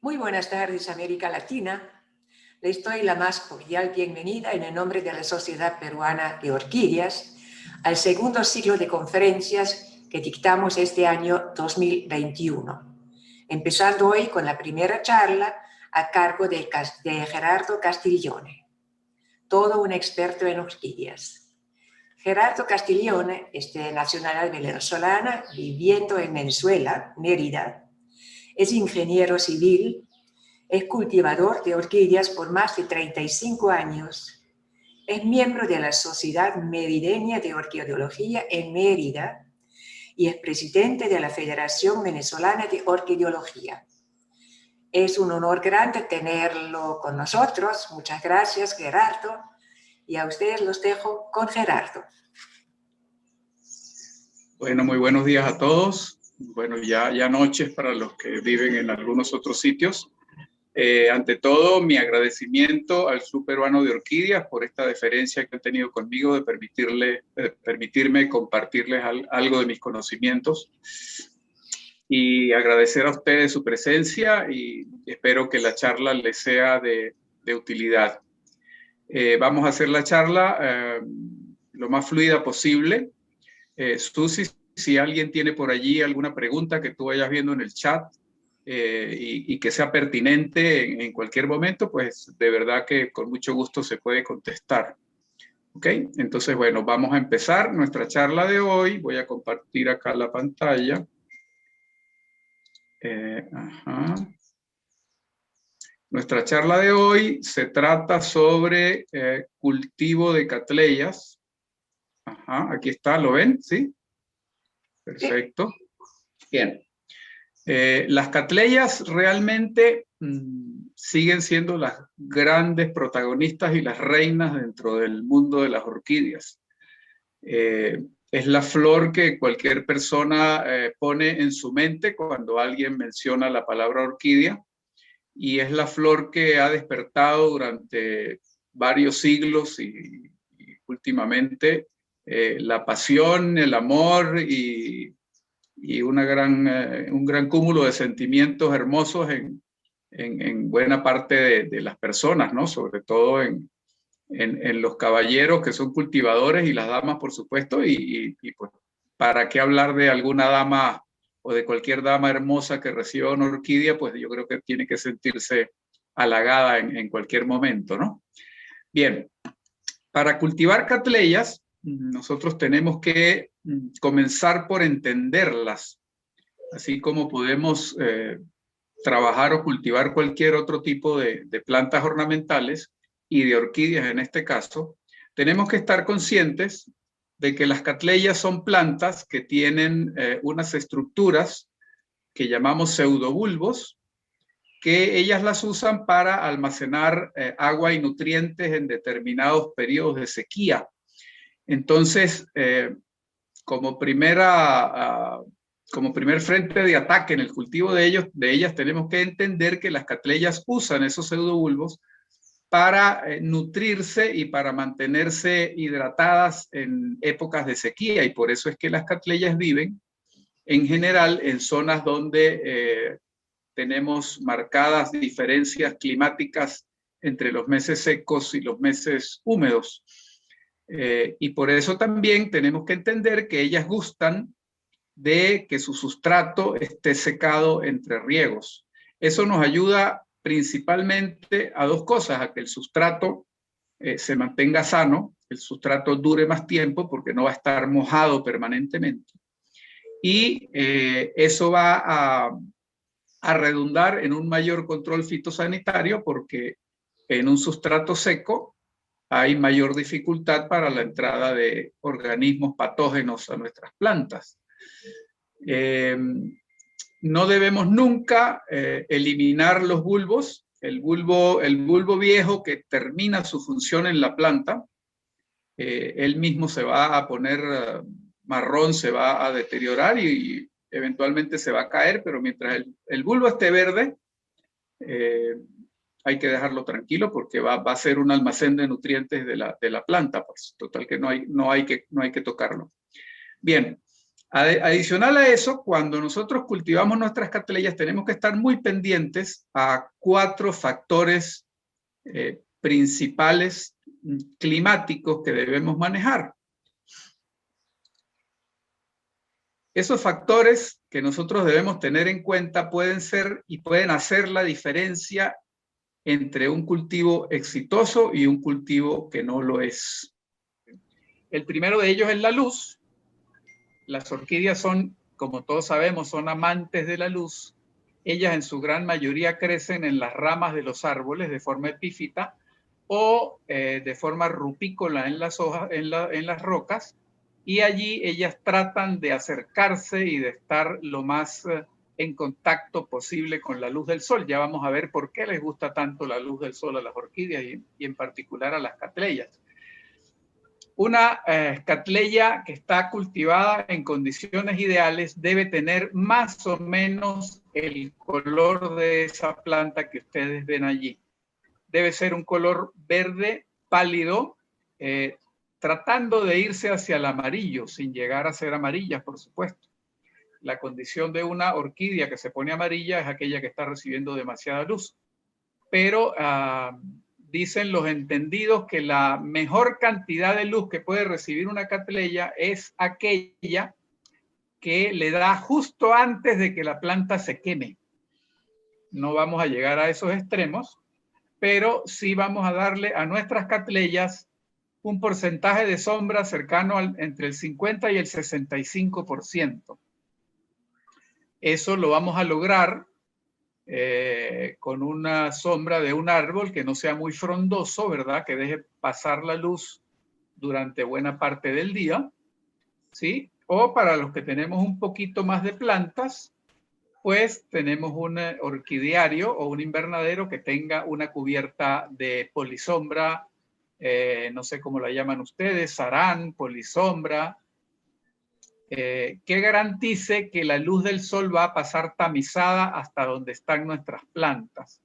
Muy buenas tardes, América Latina. Les doy la más cordial bienvenida en el nombre de la Sociedad Peruana de Orquídeas al segundo ciclo de conferencias que dictamos este año 2021, empezando hoy con la primera charla a cargo de Gerardo Castiglione, todo un experto en orquídeas. Gerardo Castiglione es de nacionalidad venezolana, viviendo en Venezuela, Mérida. Es ingeniero civil, es cultivador de orquídeas por más de 35 años, es miembro de la Sociedad Merideña de Orquidología en Mérida y es presidente de la Federación Venezolana de Orquidología. Es un honor grande tenerlo con nosotros. Muchas gracias, Gerardo. Y a ustedes los dejo con Gerardo. Bueno, muy buenos días a todos. Bueno, ya noches para los que viven en algunos otros sitios. Ante todo, mi agradecimiento al Club Peruano de Orquídeas por esta deferencia que han tenido conmigo de permitirme compartirles algo de mis conocimientos. Y agradecer a ustedes su presencia y espero que la charla les sea de utilidad. Vamos a hacer la charla lo más fluida posible. Susi, si alguien tiene por allí alguna pregunta que tú vayas viendo en el chat y que sea pertinente en cualquier momento, pues de verdad que con mucho gusto se puede contestar. ¿Ok? Entonces, bueno, vamos a empezar nuestra charla de hoy. Voy a compartir acá la pantalla. Nuestra charla de hoy se trata sobre cultivo de cattleyas. Aquí está, ¿lo ven? ¿Sí? Perfecto. Bien. Las cattleyas realmente siguen siendo las grandes protagonistas y las reinas dentro del mundo de las orquídeas. Es la flor que cualquier persona pone en su mente cuando alguien menciona la palabra orquídea, y es la flor que ha despertado durante varios siglos y últimamente la pasión, el amor y un gran cúmulo de sentimientos hermosos en buena parte de las personas, ¿no? Sobre todo en los caballeros que son cultivadores y las damas, por supuesto, y pues, ¿para qué hablar de alguna dama o de cualquier dama hermosa que reciba una orquídea? Pues yo creo que tiene que sentirse halagada en cualquier momento, ¿no? Bien, para cultivar cattleyas, nosotros tenemos que comenzar por entenderlas, así como podemos trabajar o cultivar cualquier otro tipo de plantas ornamentales y de orquídeas en este caso. Tenemos que estar conscientes de que las cattleyas son plantas que tienen unas estructuras que llamamos pseudobulbos, que ellas las usan para almacenar agua y nutrientes en determinados periodos de sequía. Entonces, como primer frente de ataque en el cultivo de ellas, tenemos que entender que las cattleyas usan esos pseudobulbos para nutrirse y para mantenerse hidratadas en épocas de sequía, y por eso es que las cattleyas viven en general en zonas donde tenemos marcadas diferencias climáticas entre los meses secos y los meses húmedos. Y por eso también tenemos que entender que ellas gustan de que su sustrato esté secado entre riegos. Eso nos ayuda principalmente a dos cosas: a que el sustrato se mantenga sano, el sustrato dure más tiempo porque no va a estar mojado permanentemente, y eso va a redundar en un mayor control fitosanitario, porque en un sustrato seco hay mayor dificultad para la entrada de organismos patógenos a nuestras plantas. No debemos nunca eliminar los bulbos. El bulbo viejo que termina su función en la planta, él mismo se va a poner marrón, se va a deteriorar y eventualmente se va a caer, pero mientras el bulbo esté verde, hay que dejarlo tranquilo porque va a ser un almacén de nutrientes de la planta, pues total que no hay que tocarlo. Bien, Adicional a eso, cuando nosotros cultivamos nuestras catleyas, tenemos que estar muy pendientes a 4 factores principales climáticos que debemos manejar. Esos factores que nosotros debemos tener en cuenta pueden ser y pueden hacer la diferencia entre un cultivo exitoso y un cultivo que no lo es. El primero de ellos es la luz. Las orquídeas son, como todos sabemos, son amantes de la luz. Ellas en su gran mayoría crecen en las ramas de los árboles de forma epífita o de forma rupícola en las hojas, en las rocas, y allí ellas tratan de acercarse y de estar lo más en contacto posible con la luz del sol. Ya vamos a ver por qué les gusta tanto la luz del sol a las orquídeas y en particular a las catleyas. Una catleya que está cultivada en condiciones ideales debe tener más o menos el color de esa planta que ustedes ven allí. Debe ser un color verde pálido, tratando de irse hacia el amarillo, sin llegar a ser amarillas, por supuesto. La condición de una orquídea que se pone amarilla es aquella que está recibiendo demasiada luz. Pero dicen los entendidos que la mejor cantidad de luz que puede recibir una catleya es aquella que le da justo antes de que la planta se queme. No vamos a llegar a esos extremos, pero sí vamos a darle a nuestras catleyas un porcentaje de sombra cercano entre el 50 y el 65%. Eso lo vamos a lograr con una sombra de un árbol que no sea muy frondoso, ¿verdad? Que deje pasar la luz durante buena parte del día, ¿sí? O para los que tenemos un poquito más de plantas, pues tenemos un orquidiario o un invernadero que tenga una cubierta de polisombra, no sé cómo la llaman ustedes, sarán, polisombra, que garantice que la luz del sol va a pasar tamizada hasta donde están nuestras plantas.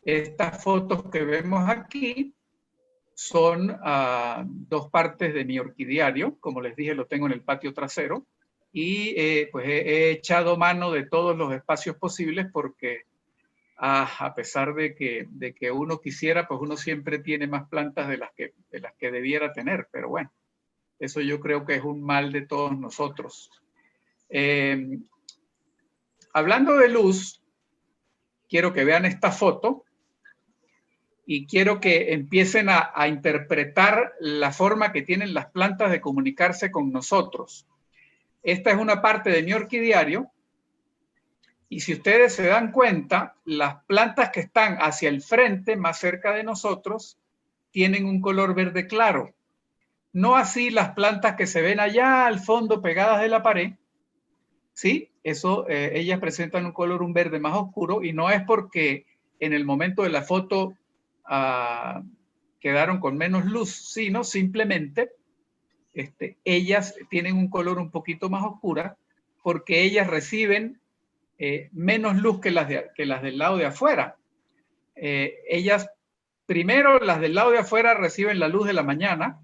Estas fotos que vemos aquí son 2 partes de mi orquidiario. Como les dije, lo tengo en el patio trasero. Y pues he echado mano de todos los espacios posibles porque a pesar de que uno quisiera, pues uno siempre tiene más plantas de las que debiera tener. Pero bueno, eso yo creo que es un mal de todos nosotros. Hablando de luz, quiero que vean esta foto y quiero que empiecen a interpretar la forma que tienen las plantas de comunicarse con nosotros. Esta es una parte de mi orquidiario y si ustedes se dan cuenta, las plantas que están hacia el frente, más cerca de nosotros, tienen un color verde claro. No así las plantas que se ven allá al fondo pegadas de la pared, ¿sí? Eso, ellas presentan un verde más oscuro y no es porque en el momento de la foto quedaron con menos luz, sino simplemente ellas tienen un color un poquito más oscura porque ellas reciben menos luz que las del lado de afuera. Ellas, primero, las del lado de afuera reciben la luz de la mañana,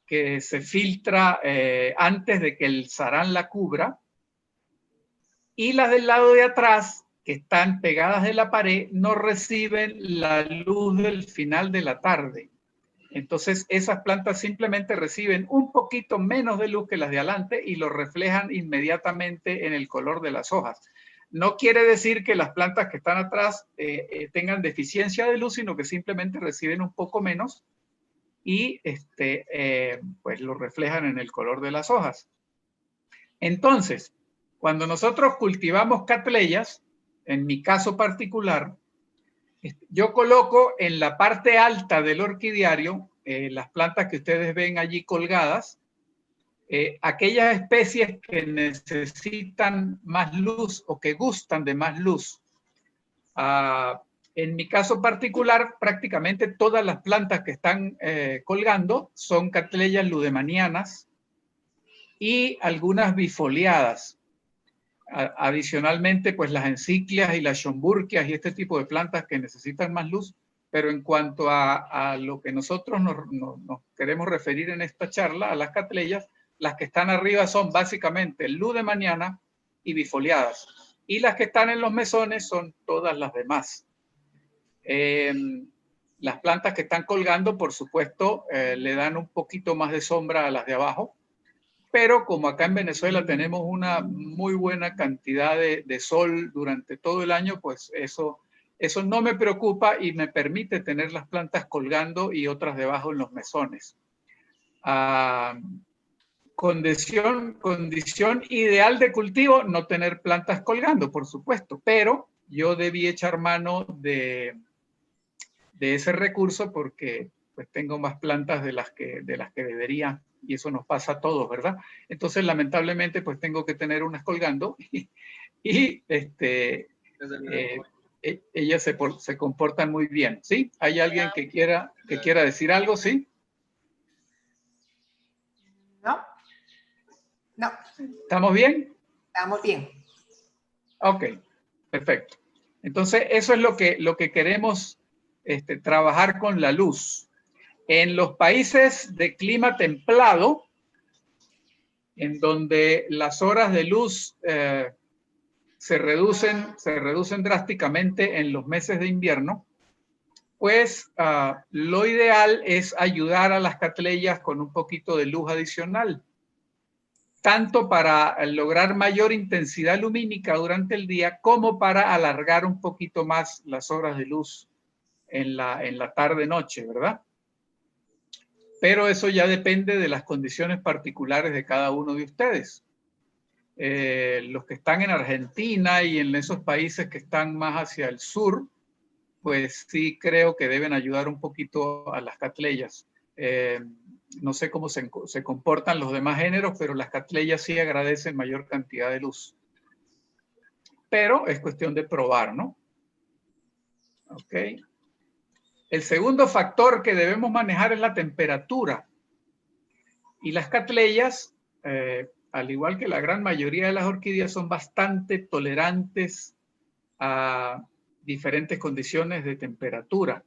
que se filtra antes de que el sarán la cubra, y las del lado de atrás, que están pegadas de la pared, no reciben la luz del final de la tarde. Entonces esas plantas simplemente reciben un poquito menos de luz que las de adelante y lo reflejan inmediatamente en el color de las hojas. No quiere decir que las plantas que están atrás tengan deficiencia de luz, sino que simplemente reciben un poco menos y pues lo reflejan en el color de las hojas. Entonces, cuando nosotros cultivamos catleyas, en mi caso particular, yo coloco en la parte alta del orquidiario las plantas que ustedes ven allí colgadas, aquellas especies que necesitan más luz o que gustan de más luz. En mi caso particular, prácticamente todas las plantas que están colgando son catleyas ludemanianas y algunas bifoliadas. Adicionalmente, pues las enciclias y las schomburgias y este tipo de plantas que necesitan más luz. Pero en cuanto a lo que nosotros nos queremos referir en esta charla, a las catleyas, las que están arriba son básicamente luz de mañana y bifoliadas. Y las que están en los mesones son todas las demás. Las plantas que están colgando, por supuesto, le dan un poquito más de sombra a las de abajo. Pero como acá en Venezuela tenemos una muy buena cantidad de sol durante todo el año, pues eso no me preocupa y me permite tener las plantas colgando y otras debajo en los mesones. Condición ideal de cultivo, no tener plantas colgando, por supuesto, pero yo debí echar mano de ese recurso porque pues tengo más plantas de las que debería, y eso nos pasa a todos, ¿verdad? Entonces, lamentablemente, pues tengo que tener unas colgando y ellas se comportan muy bien, ¿sí? ¿Hay alguien que quiera decir algo, sí? No. No. ¿Estamos bien? Estamos bien. Ok, perfecto. Entonces, eso es lo que queremos trabajar con la luz. En los países de clima templado, en donde las horas de luz se reducen drásticamente en los meses de invierno, pues lo ideal es ayudar a las catleyas con un poquito de luz adicional, tanto para lograr mayor intensidad lumínica durante el día como para alargar un poquito más las horas de luz en la tarde-noche, ¿verdad? Pero eso ya depende de las condiciones particulares de cada uno de ustedes. Los que están en Argentina y en esos países que están más hacia el sur, pues sí creo que deben ayudar un poquito a las catleyas. No sé cómo se comportan los demás géneros, pero las catleyas sí agradecen mayor cantidad de luz. Pero es cuestión de probar, ¿no? Ok. El segundo factor que debemos manejar es la temperatura. Y las catleyas, al igual que la gran mayoría de las orquídeas, son bastante tolerantes a diferentes condiciones de temperatura.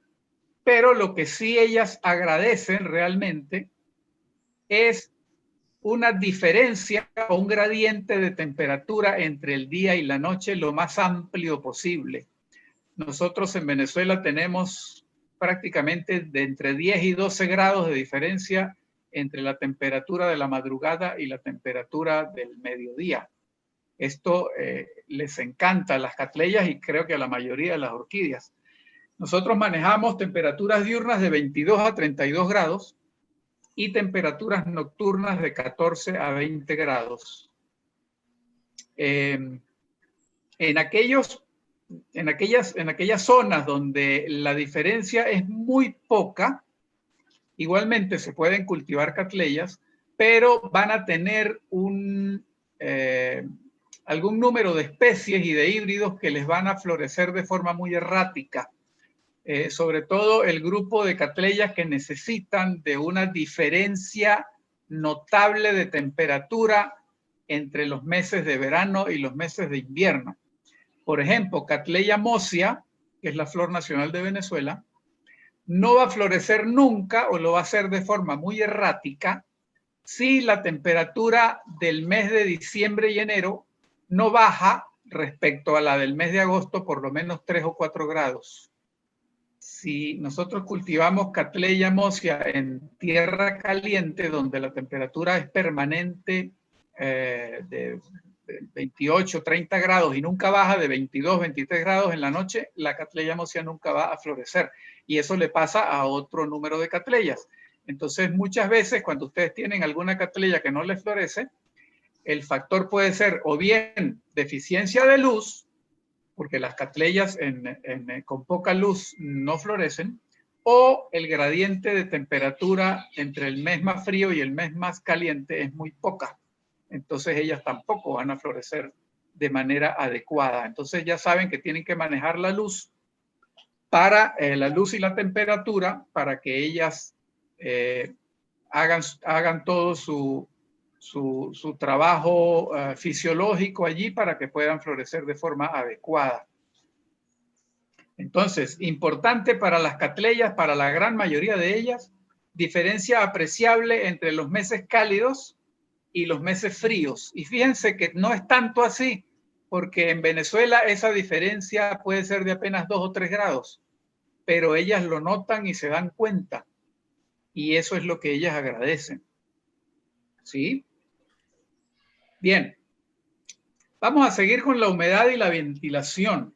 Pero lo que sí ellas agradecen realmente es una diferencia o un gradiente de temperatura entre el día y la noche lo más amplio posible. Nosotros en Venezuela tenemos prácticamente de entre 10 y 12 grados de diferencia entre la temperatura de la madrugada y la temperatura del mediodía. Esto les encanta a las catleyas y creo que a la mayoría de las orquídeas. Nosotros manejamos temperaturas diurnas de 22 a 32 grados y temperaturas nocturnas de 14 a 20 grados. En aquellas zonas donde la diferencia es muy poca, igualmente se pueden cultivar catleyas, pero van a tener algún número de especies y de híbridos que les van a florecer de forma muy errática. Sobre todo el grupo de catleyas que necesitan de una diferencia notable de temperatura entre los meses de verano y los meses de invierno. Por ejemplo, Cattleya mosia, que es la flor nacional de Venezuela, no va a florecer nunca o lo va a hacer de forma muy errática si la temperatura del mes de diciembre y enero no baja respecto a la del mes de agosto por lo menos 3 o 4 grados. Si nosotros cultivamos Cattleya mosia en tierra caliente, donde la temperatura es permanente de 28, 30 grados y nunca baja de 22, 23 grados en la noche, la Cattleya mosia nunca va a florecer. Y eso le pasa a otro número de catleyas. Entonces, muchas veces cuando ustedes tienen alguna catleya que no les florece, el factor puede ser o bien deficiencia de luz, porque las catleyas con poca luz no florecen, o el gradiente de temperatura entre el mes más frío y el mes más caliente es muy poca. Entonces ellas tampoco van a florecer de manera adecuada. Entonces ya saben que tienen que manejar la luz la luz y la temperatura para que ellas hagan todo su trabajo fisiológico allí para que puedan florecer de forma adecuada. Entonces, importante para las catleyas, para la gran mayoría de ellas, diferencia apreciable entre los meses cálidos y los meses fríos. Y fíjense que no es tanto así, porque en Venezuela esa diferencia puede ser de apenas 2 o 3 grados, pero ellas lo notan y se dan cuenta. Y eso es lo que ellas agradecen. ¿Sí? Bien. Vamos a seguir con la humedad y la ventilación.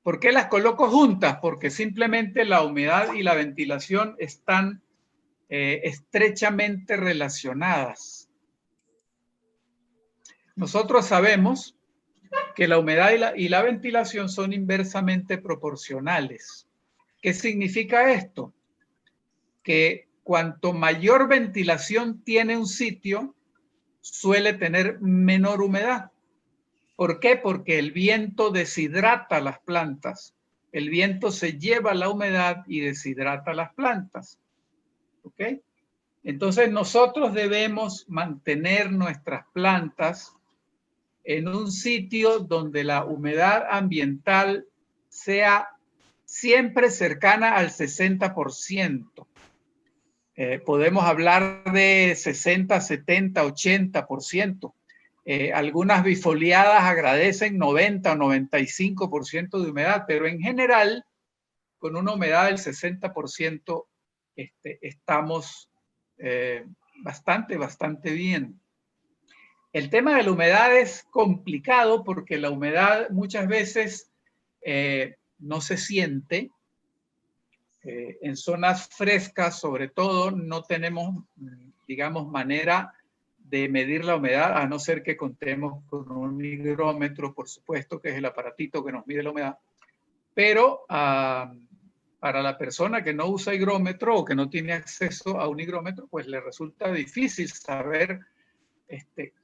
¿Por qué las coloco juntas? Porque simplemente la humedad y la ventilación están estrechamente relacionadas. Nosotros sabemos que la humedad y la ventilación son inversamente proporcionales. ¿Qué significa esto? Que cuanto mayor ventilación tiene un sitio, suele tener menor humedad. ¿Por qué? Porque el viento deshidrata las plantas. El viento se lleva la humedad y deshidrata las plantas. ¿Ok? Entonces nosotros debemos mantener nuestras plantas en un sitio donde la humedad ambiental sea siempre cercana al 60%. Podemos hablar de 60, 70, 80%. Algunas bifoliadas agradecen 90 o 95% de humedad, pero en general, con una humedad del 60%, estamos bastante bien. El tema de la humedad es complicado porque la humedad muchas veces no se siente. En zonas frescas, sobre todo, no tenemos, digamos, manera de medir la humedad, a no ser que contemos con un higrómetro, por supuesto, que es el aparatito que nos mide la humedad. Pero para la persona que no usa higrómetro o que no tiene acceso a un higrómetro, pues le resulta difícil saber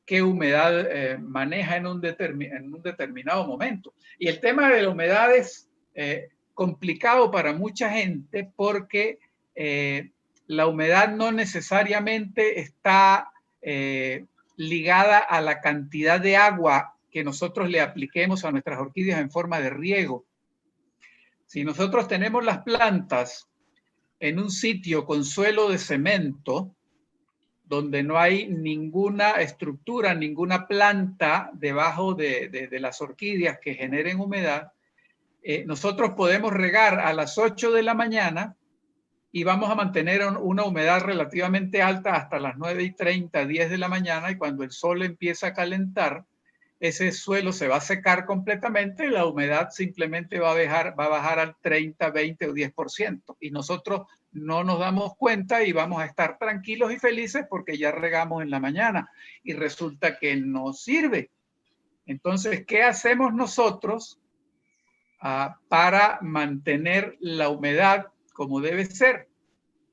qué humedad maneja en un determinado momento. Y el tema de la humedad es complicado para mucha gente porque la humedad no necesariamente está ligada a la cantidad de agua que nosotros le apliquemos a nuestras orquídeas en forma de riego. Si nosotros tenemos las plantas en un sitio con suelo de cemento, donde no hay ninguna estructura, ninguna planta debajo de las orquídeas que generen humedad, nosotros podemos regar a las 8 de la mañana y vamos a mantener una humedad relativamente alta hasta las 9:30, 10 de la mañana, y cuando el sol empieza a calentar, ese suelo se va a secar completamente y la humedad simplemente va a bajar al 30, 20 o 10%. Y nosotros no nos damos cuenta y vamos a estar tranquilos y felices porque ya regamos en la mañana y resulta que no sirve. Entonces, ¿qué hacemos nosotros para mantener la humedad como debe ser?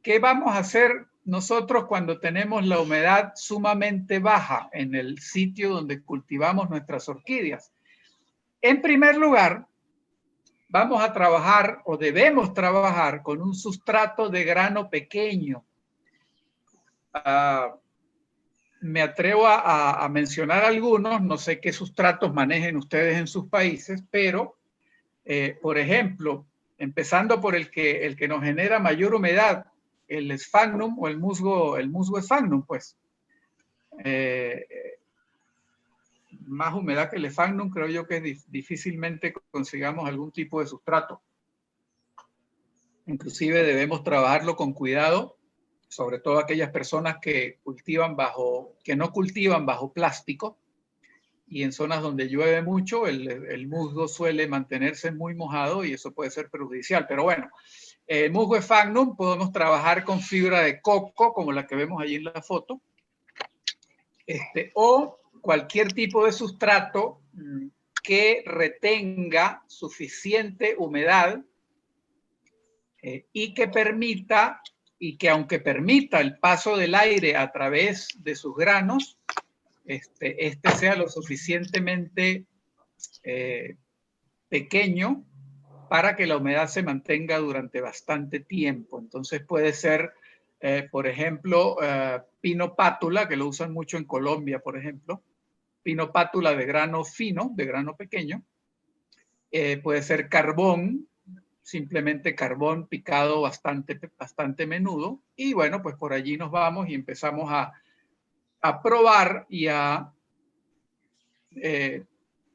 ¿Qué vamos a hacer nosotros cuando tenemos la humedad sumamente baja en el sitio donde cultivamos nuestras orquídeas? En primer lugar, vamos a trabajar o debemos trabajar con un sustrato de grano pequeño. Me atrevo a mencionar algunos, no sé qué sustratos manejen ustedes en sus países, pero, por ejemplo, empezando por el que nos genera mayor humedad, el Sphagnum o el musgo Sphagnum, pues. Más humedad que el Sphagnum, creo yo que difícilmente consigamos algún tipo de sustrato. Inclusive debemos trabajarlo con cuidado, sobre todo aquellas personas que no cultivan bajo plástico, y en zonas donde llueve mucho, el musgo suele mantenerse muy mojado y eso puede ser perjudicial. Pero bueno, el musgo Sphagnum podemos trabajar con fibra de coco, como la que vemos allí en la foto, o cualquier tipo de sustrato que retenga suficiente humedad y que aunque permita el paso del aire a través de sus granos, este sea lo suficientemente pequeño para que la humedad se mantenga durante bastante tiempo. Entonces puede ser, por ejemplo, pino pátula, que lo usan mucho en Colombia, por ejemplo. Pino pátula de grano fino, de grano pequeño. Puede ser carbón, simplemente carbón picado bastante menudo. Y bueno, pues por allí nos vamos y empezamos a probar y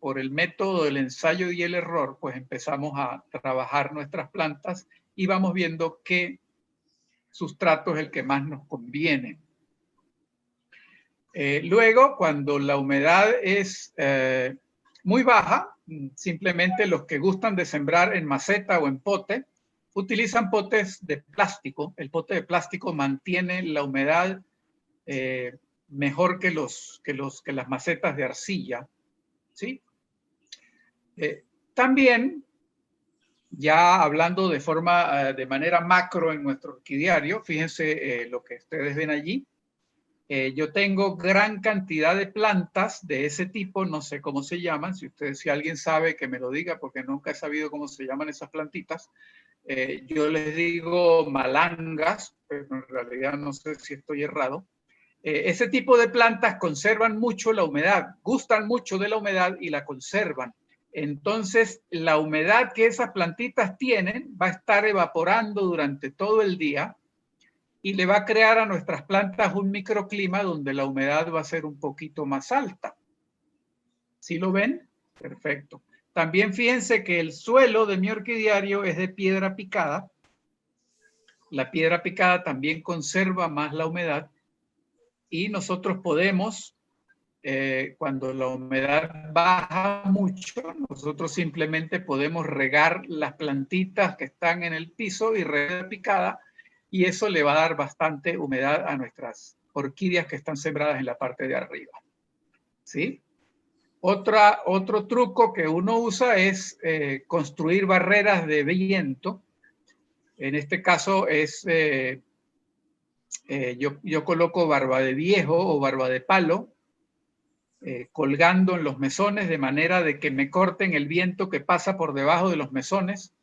por el método del ensayo y el error, pues empezamos a trabajar nuestras plantas y vamos viendo qué sustrato es el que más nos conviene. Luego, cuando la humedad es muy baja, simplemente los que gustan de sembrar en maceta o en pote, utilizan potes de plástico. El pote de plástico mantiene la humedad mejor que las macetas de arcilla, ¿sí? También, ya hablando de manera macro en nuestro orquidiario, fíjense lo que ustedes ven allí. Yo tengo gran cantidad de plantas de ese tipo, no sé cómo se llaman, si alguien sabe que me lo diga, porque nunca he sabido cómo se llaman esas plantitas. Yo les digo malangas, pero en realidad no sé si estoy errado. Ese tipo de plantas conservan mucho la humedad, gustan mucho de la humedad y la conservan. Entonces, la humedad que esas plantitas tienen va a estar evaporando durante todo el día y le va a crear a nuestras plantas un microclima donde la humedad va a ser un poquito más alta. ¿Sí lo ven? Perfecto. También fíjense que el suelo de mi orquidiario es de piedra picada. La piedra picada también conserva más la humedad y nosotros podemos, cuando la humedad baja mucho, nosotros simplemente podemos regar las plantitas que están en el piso y regar picada, y eso le va a dar bastante humedad a nuestras orquídeas que están sembradas en la parte de arriba. ¿Sí? Otro truco que uno usa es construir barreras de viento. En este caso es, yo coloco barba de viejo o barba de palo, colgando en los mesones de manera de que me corten el viento que pasa por debajo de los mesones.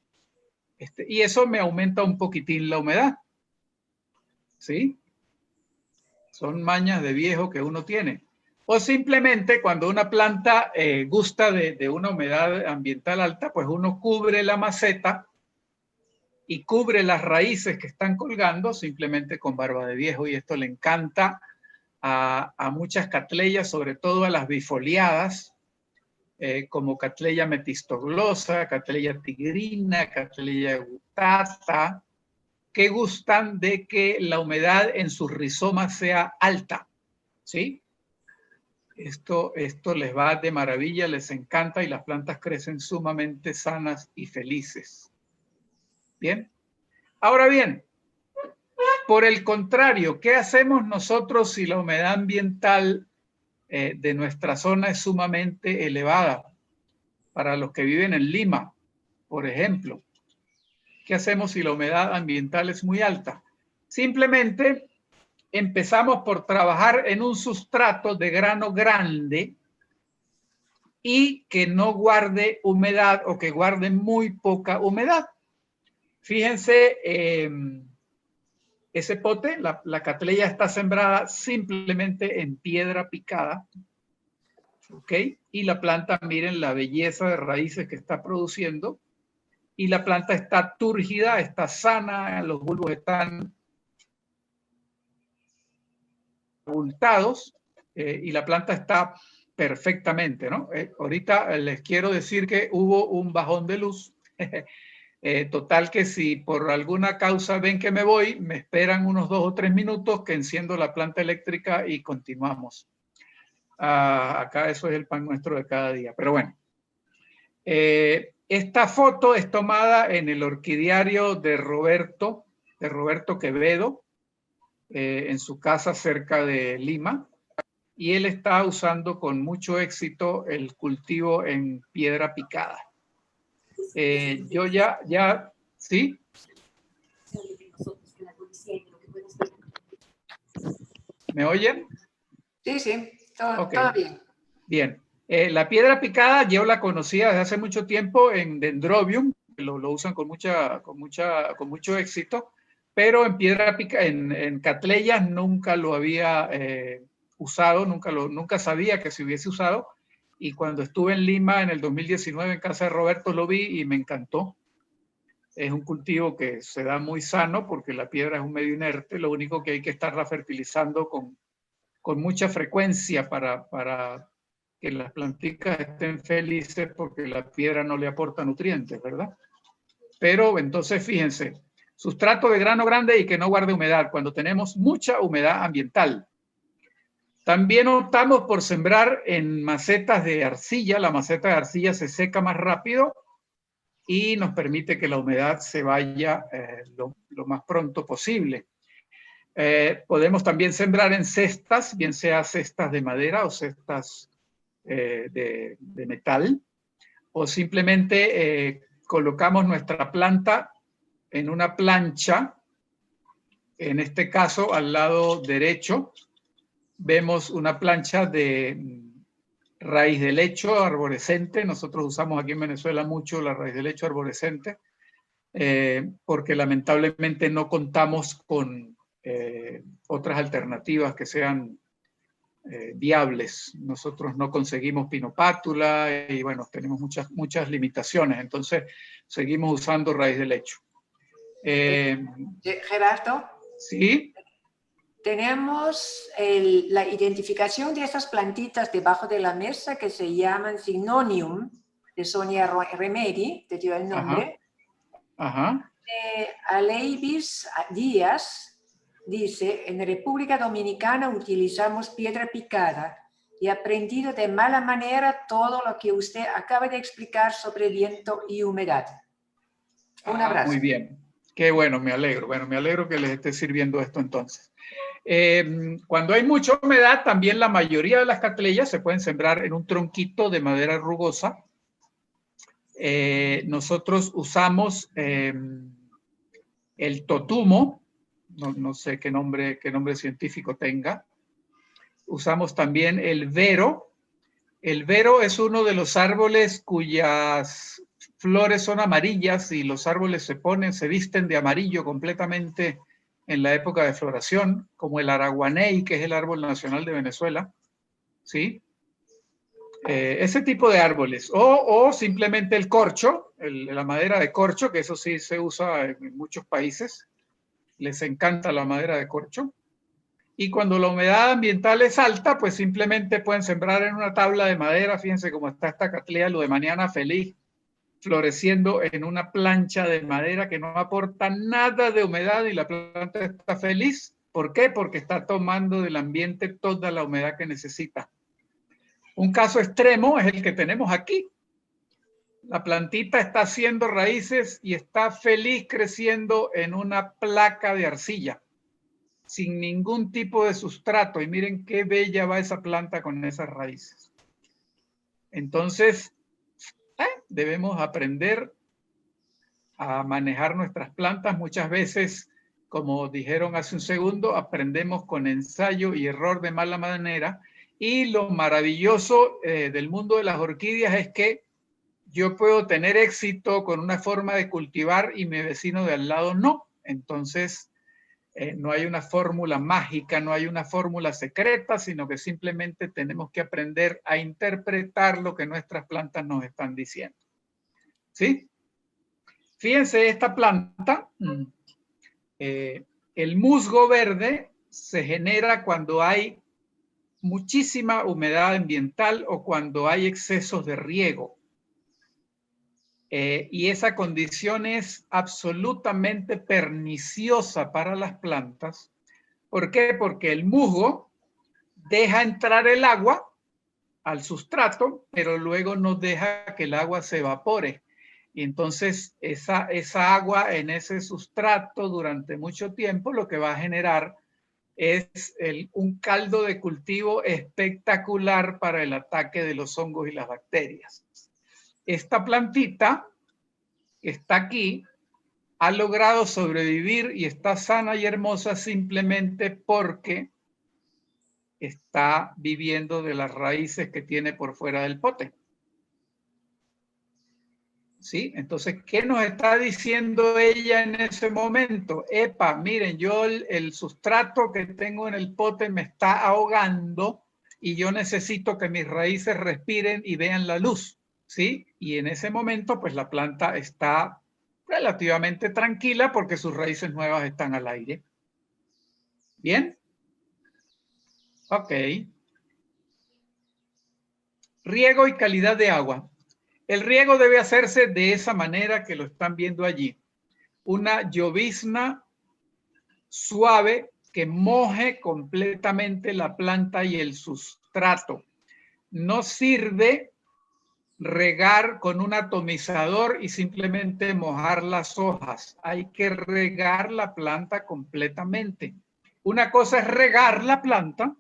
Y eso me aumenta un poquitín la humedad. ¿Sí? Son mañas de viejo que uno tiene. O simplemente cuando una planta gusta de una humedad ambiental alta, pues uno cubre la maceta y cubre las raíces que están colgando simplemente con barba de viejo, y esto le encanta a muchas catleyas, sobre todo a las bifoliadas, como Cattleya metistoglosa, Cattleya tigrina, Cattleya gutata, que gustan de que la humedad en sus rizomas sea alta, ¿sí? Esto les va de maravilla, les encanta y las plantas crecen sumamente sanas y felices. Bien. Ahora bien, por el contrario, ¿qué hacemos nosotros si la humedad ambiental de nuestra zona es sumamente elevada? Para los que viven en Lima, por ejemplo, ¿qué hacemos si la humedad ambiental es muy alta? Simplemente empezamos por trabajar en un sustrato de grano grande y que no guarde humedad o que guarde muy poca humedad. Fíjense, ese pote, la Cattleya está sembrada simplemente en piedra picada, ¿ok? Y la planta, miren la belleza de raíces que está produciendo, y la planta está túrgida, está sana, los bulbos están abultados, y la planta está perfectamente, ¿no? Ahorita les quiero decir que hubo un bajón de luz. Total que si por alguna causa ven que me voy, me esperan unos 2 o 3 minutos que enciendo la planta eléctrica y continuamos. Acá eso es el pan nuestro de cada día. Pero bueno, esta foto es tomada en el orquidiario de Roberto Quevedo, en su casa cerca de Lima, y él está usando con mucho éxito el cultivo en piedra picada. Yo ¿sí? ¿Me oyen? Sí, sí, todo bien. Bien. La piedra picada yo la conocía desde hace mucho tiempo en Dendrobium, lo usan con mucho éxito, pero en piedra picada, en Cattleyas nunca lo había usado, nunca sabía que se hubiese usado, y cuando estuve en Lima en el 2019 en casa de Roberto lo vi y me encantó. Es un cultivo que se da muy sano porque la piedra es un medio inerte, lo único que hay que estarla fertilizando con con mucha frecuencia para que las plantitas estén felices porque la piedra no le aporta nutrientes, ¿verdad? Pero entonces fíjense, sustrato de grano grande y que no guarde humedad cuando tenemos mucha humedad ambiental. También optamos por sembrar en macetas de arcilla. La maceta de arcilla se seca más rápido y nos permite que la humedad se vaya lo más pronto posible. Podemos también sembrar en cestas, bien sea cestas de madera o cestas de metal, o simplemente colocamos nuestra planta en una plancha. En este caso, al lado derecho, vemos una plancha de raíz de lecho arborescente. Nosotros usamos aquí en Venezuela mucho la raíz de lecho arborescente, porque lamentablemente no contamos con otras alternativas que sean viables. Nosotros no conseguimos pinopátula y bueno, tenemos muchas limitaciones, entonces seguimos usando raíz de lecho. Gerardo, ¿sí? Tenemos la identificación de estas plantitas debajo de la mesa que se llaman Signonium, de Sonia Remedi, te dio el nombre. Ajá. Alevis Díaz dice, en República Dominicana utilizamos piedra picada y he aprendido de mala manera todo lo que usted acaba de explicar sobre viento y humedad. Un abrazo. Muy bien. Qué bueno, me alegro. Bueno, me alegro que les esté sirviendo esto entonces. Cuando hay mucha humedad, también la mayoría de las catleyas se pueden sembrar en un tronquito de madera rugosa. Nosotros usamos el totumo, no sé qué nombre científico tenga. Usamos también el vero. El vero es uno de los árboles cuyas flores son amarillas y los árboles se visten de amarillo completamente en la época de floración, como el araguaney, que es el árbol nacional de Venezuela, ¿sí? Ese tipo de árboles, o simplemente el corcho, la madera de corcho, que eso sí se usa en muchos países, les encanta la madera de corcho. Y cuando la humedad ambiental es alta, pues simplemente pueden sembrar en una tabla de madera. Fíjense cómo está esta cattleya ludemaniana feliz, floreciendo en una plancha de madera que no aporta nada de humedad y la planta está feliz. ¿Por qué? Porque está tomando del ambiente toda la humedad que necesita. Un caso extremo es el que tenemos aquí. La plantita está haciendo raíces y está feliz creciendo en una placa de arcilla, sin ningún tipo de sustrato. Y miren qué bella va esa planta con esas raíces. Entonces, debemos aprender a manejar nuestras plantas. Muchas veces, como dijeron hace un segundo, aprendemos con ensayo y error de mala manera. Y lo maravilloso del mundo de las orquídeas es que yo puedo tener éxito con una forma de cultivar y mi vecino de al lado no. Entonces, no hay una fórmula mágica, no hay una fórmula secreta, sino que simplemente tenemos que aprender a interpretar lo que nuestras plantas nos están diciendo. ¿Sí? Fíjense esta planta, el musgo verde se genera cuando hay muchísima humedad ambiental o cuando hay excesos de riego. Y esa condición es absolutamente perniciosa para las plantas. ¿Por qué? Porque el musgo deja entrar el agua al sustrato, pero luego no deja que el agua se evapore. Y entonces esa agua en ese sustrato durante mucho tiempo lo que va a generar es un caldo de cultivo espectacular para el ataque de los hongos y las bacterias. Esta plantita que está aquí ha logrado sobrevivir y está sana y hermosa simplemente porque está viviendo de las raíces que tiene por fuera del pote. ¿Sí? Entonces, ¿qué nos está diciendo ella en ese momento? Epa, miren, yo el sustrato que tengo en el pote me está ahogando y yo necesito que mis raíces respiren y vean la luz. ¿Sí? Y en ese momento, pues la planta está relativamente tranquila porque sus raíces nuevas están al aire. ¿Bien? Ok. Riego y calidad de agua. El riego debe hacerse de esa manera que lo están viendo allí. Una llovizna suave que moje completamente la planta y el sustrato. No sirve regar con un atomizador y simplemente mojar las hojas. Hay que regar la planta completamente. Una cosa es regar la planta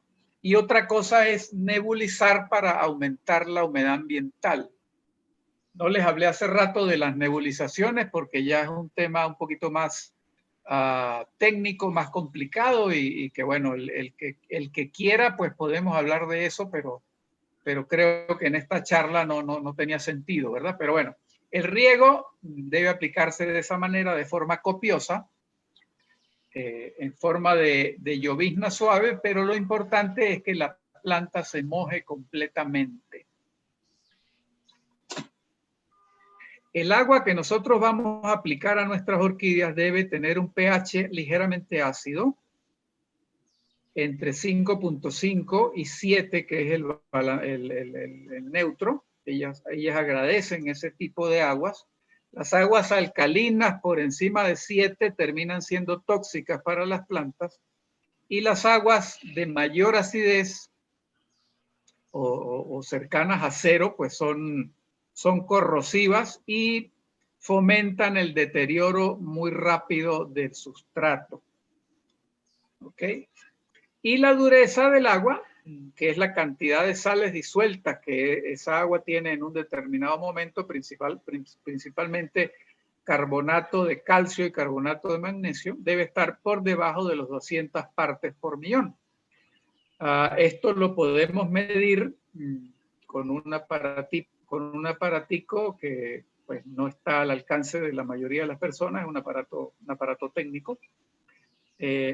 y otra cosa es nebulizar para aumentar la humedad ambiental. No les hablé hace rato de las nebulizaciones porque ya es un tema un poquito más técnico, más complicado y que bueno, el que quiera pues podemos hablar de eso, pero creo que en esta charla no tenía sentido, ¿verdad? Pero bueno, el riego debe aplicarse de esa manera, de forma copiosa, en forma de llovizna suave, pero lo importante es que la planta se moje completamente. El agua que nosotros vamos a aplicar a nuestras orquídeas debe tener un pH ligeramente ácido, entre 5.5 y 7, que es el neutro. Ellas agradecen ese tipo de aguas. Las aguas alcalinas por encima de 7 terminan siendo tóxicas para las plantas y las aguas de mayor acidez o cercanas a 0 pues son corrosivas y fomentan el deterioro muy rápido del sustrato. ¿Ok? Y la dureza del agua, que es la cantidad de sales disueltas que esa agua tiene en un determinado momento, principalmente carbonato de calcio y carbonato de magnesio, debe estar por debajo de los 200 partes por millón. Esto lo podemos medir con un aparatico que pues, no está al alcance de la mayoría de las personas, es un aparato técnico.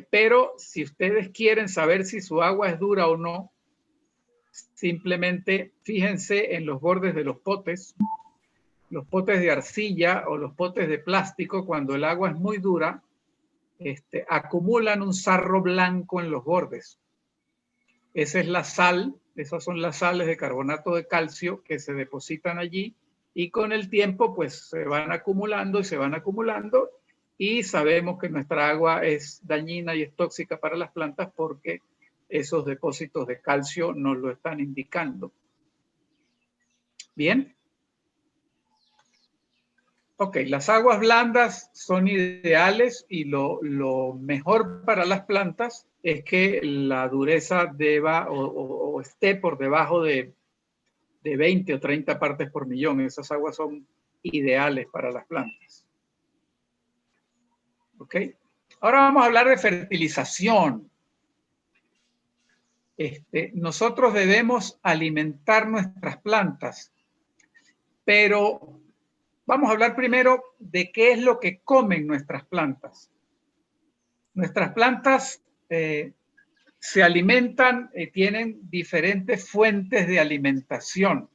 Pero si ustedes quieren saber si su agua es dura o no, simplemente fíjense en los bordes de los potes de arcilla o los potes de plástico. Cuando el agua es muy dura, acumulan un sarro blanco en los bordes. Esa es la sal, esas son las sales de carbonato de calcio que se depositan allí y con el tiempo pues se van acumulando y se van acumulando y sabemos que nuestra agua es dañina y es tóxica para las plantas porque esos depósitos de calcio nos lo están indicando. ¿Bien? Ok, las aguas blandas son ideales y lo mejor para las plantas es que la dureza deba o esté por debajo de 20 o 30 partes por millón. Esas aguas son ideales para las plantas. ¿Ok? Ahora vamos a hablar de fertilización. Nosotros debemos alimentar nuestras plantas, pero vamos a hablar primero de qué es lo que comen nuestras plantas. Nuestras plantas se alimentan, tienen diferentes fuentes de alimentación.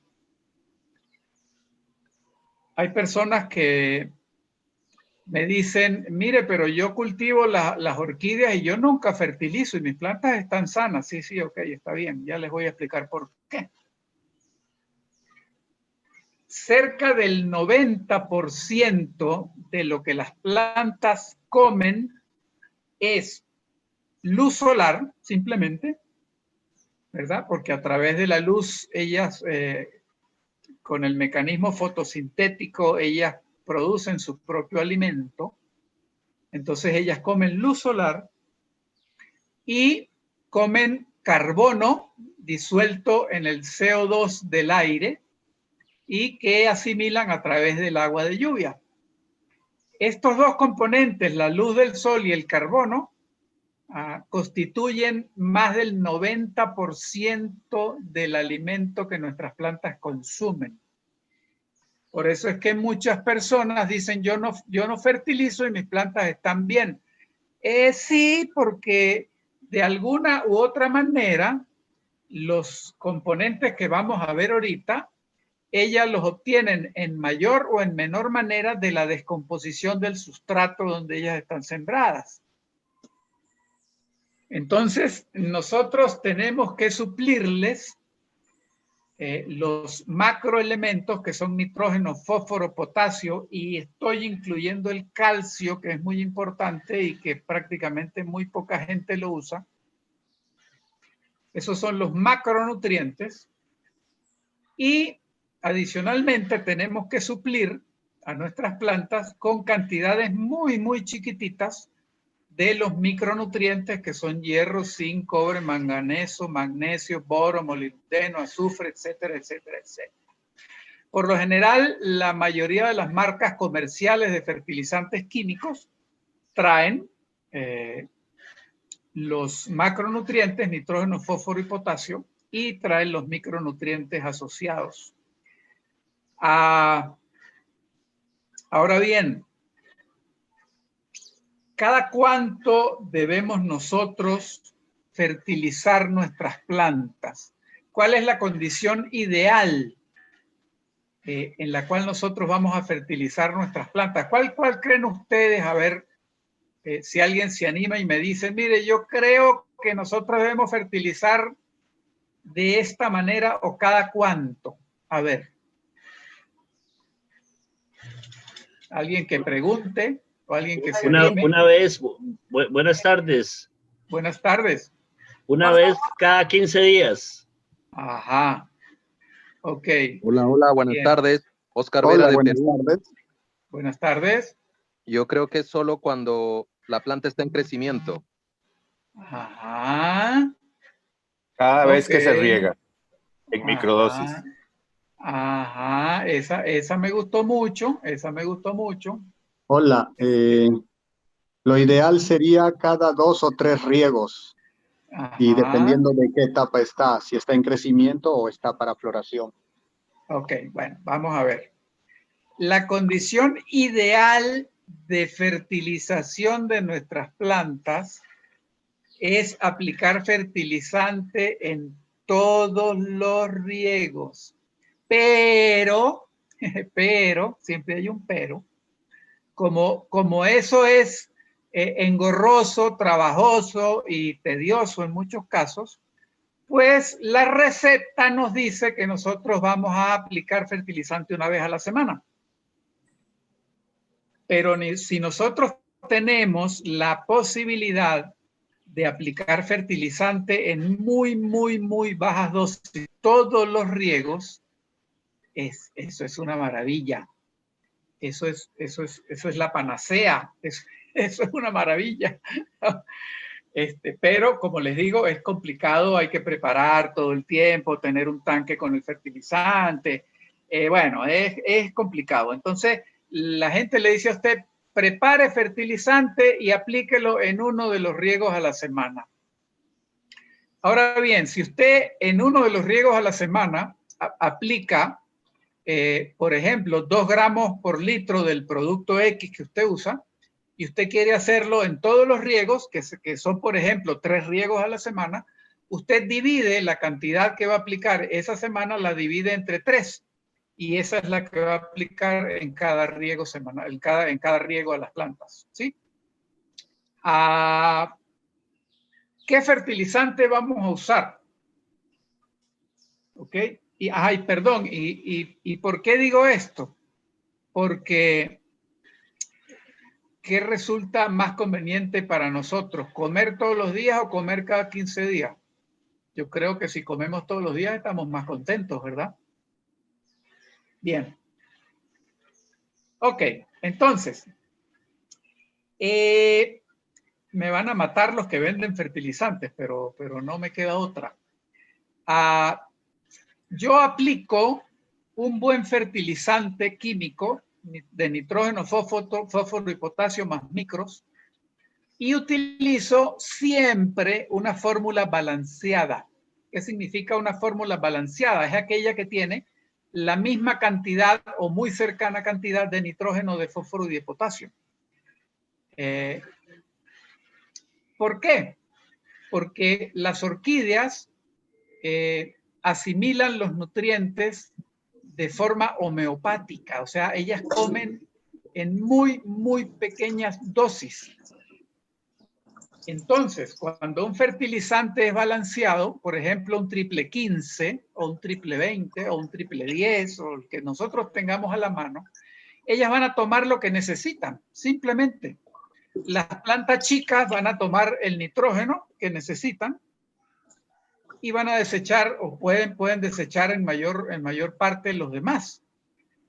Hay personas que me dicen, mire, pero yo cultivo las orquídeas y yo nunca fertilizo y mis plantas están sanas. Sí, sí, ok, está bien. Ya les voy a explicar por qué. Cerca del 90% de lo que las plantas comen es luz solar, simplemente, ¿verdad? Porque a través de la luz ellas, con el mecanismo fotosintético, ellas producen su propio alimento. Entonces ellas comen luz solar y comen carbono disuelto en el CO2 del aire y que asimilan a través del agua de lluvia. Estos dos componentes, la luz del sol y el carbono, constituyen más del 90% del alimento que nuestras plantas consumen. Por eso es que muchas personas dicen, yo no fertilizo y mis plantas están bien. Sí, porque de alguna u otra manera, los componentes que vamos a ver ahorita, ellas los obtienen en mayor o en menor manera de la descomposición del sustrato donde ellas están sembradas. Entonces, nosotros tenemos que suplirles los macroelementos que son nitrógeno, fósforo, potasio, y estoy incluyendo el calcio, que es muy importante y que prácticamente muy poca gente lo usa. Esos son los macronutrientes. Y adicionalmente tenemos que suplir a nuestras plantas con cantidades muy, muy chiquititas de los micronutrientes que son hierro, zinc, cobre, manganeso, magnesio, boro, molibdeno, azufre, etcétera, etcétera, etcétera. Por lo general, la mayoría de las marcas comerciales de fertilizantes químicos traen los macronutrientes, nitrógeno, fósforo y potasio, y traen los micronutrientes asociados. Ahora bien, ¿cada cuánto debemos nosotros fertilizar nuestras plantas? ¿Cuál es la condición ideal en la cual nosotros vamos a fertilizar nuestras plantas? ¿Cuál creen ustedes? A ver, si alguien se anima y me dice, mire, yo creo que nosotros debemos fertilizar de esta manera o cada cuánto. A ver. Alguien que pregunte o alguien que se anime. Una vez, buenas tardes. Buenas tardes. Una vez cada 15 días. Ajá. Ok. Hola, buenas Bien. tardes. Oscar Vera de Perú. Buenas tardes. Yo creo que es solo cuando la planta está en crecimiento. Ajá. Cada vez que se riega en microdosis. Ajá. Esa me gustó mucho. Esa me gustó mucho. Hola, lo ideal sería cada 2 o 3 riegos. Ajá. Y dependiendo de qué etapa está, si está en crecimiento o está para floración. Ok, bueno, vamos a ver. La condición ideal de fertilización de nuestras plantas es aplicar fertilizante en todos los riegos. Pero, siempre hay un pero, como eso es engorroso, trabajoso y tedioso en muchos casos, pues la receta nos dice que nosotros vamos a aplicar fertilizante una vez a la semana. Pero si nosotros tenemos la posibilidad de aplicar fertilizante en muy, muy, muy bajas dosis, todos los riegos, eso es una maravilla. Eso es la panacea. Eso es una maravilla. Pero, como les digo, es complicado. Hay que preparar todo el tiempo, tener un tanque con el fertilizante. Bueno, es complicado. Entonces, la gente le dice a usted, prepare fertilizante y aplíquelo en uno de los riegos a la semana. Ahora bien, si usted en uno de los riegos a la semana aplica, por ejemplo, 2 gramos por litro del producto X que usted usa, y usted quiere hacerlo en todos los riegos, que son, por ejemplo, 3 riegos a la semana, usted divide la cantidad que va a aplicar esa semana, la divide entre 3. Y esa es la que va a aplicar en cada riego semanal, en cada riego a las plantas, ¿sí? ¿Qué fertilizante vamos a usar? ¿Ok? Perdón, ¿y por qué digo esto? Porque ¿qué resulta más conveniente para nosotros? ¿Comer todos los días o comer cada 15 días? Yo creo que si comemos todos los días estamos más contentos, ¿verdad? Bien. Ok, entonces, me van a matar los que venden fertilizantes, pero no me queda otra. Yo aplico un buen fertilizante químico de nitrógeno, fósforo y potasio más micros y utilizo siempre una fórmula balanceada. ¿Qué significa una fórmula balanceada? Es aquella que tiene la misma cantidad o muy cercana cantidad de nitrógeno, de fósforo y de potasio. ¿Por qué? Porque las orquídeas asimilan los nutrientes de forma homeopática, o sea, ellas comen en muy, muy pequeñas dosis. Entonces, cuando un fertilizante es balanceado, por ejemplo, un triple 15 o un triple 20 o un triple 10 o el que nosotros tengamos a la mano, ellas van a tomar lo que necesitan, simplemente. Las plantas chicas van a tomar el nitrógeno que necesitan y van a desechar o pueden desechar en mayor parte los demás.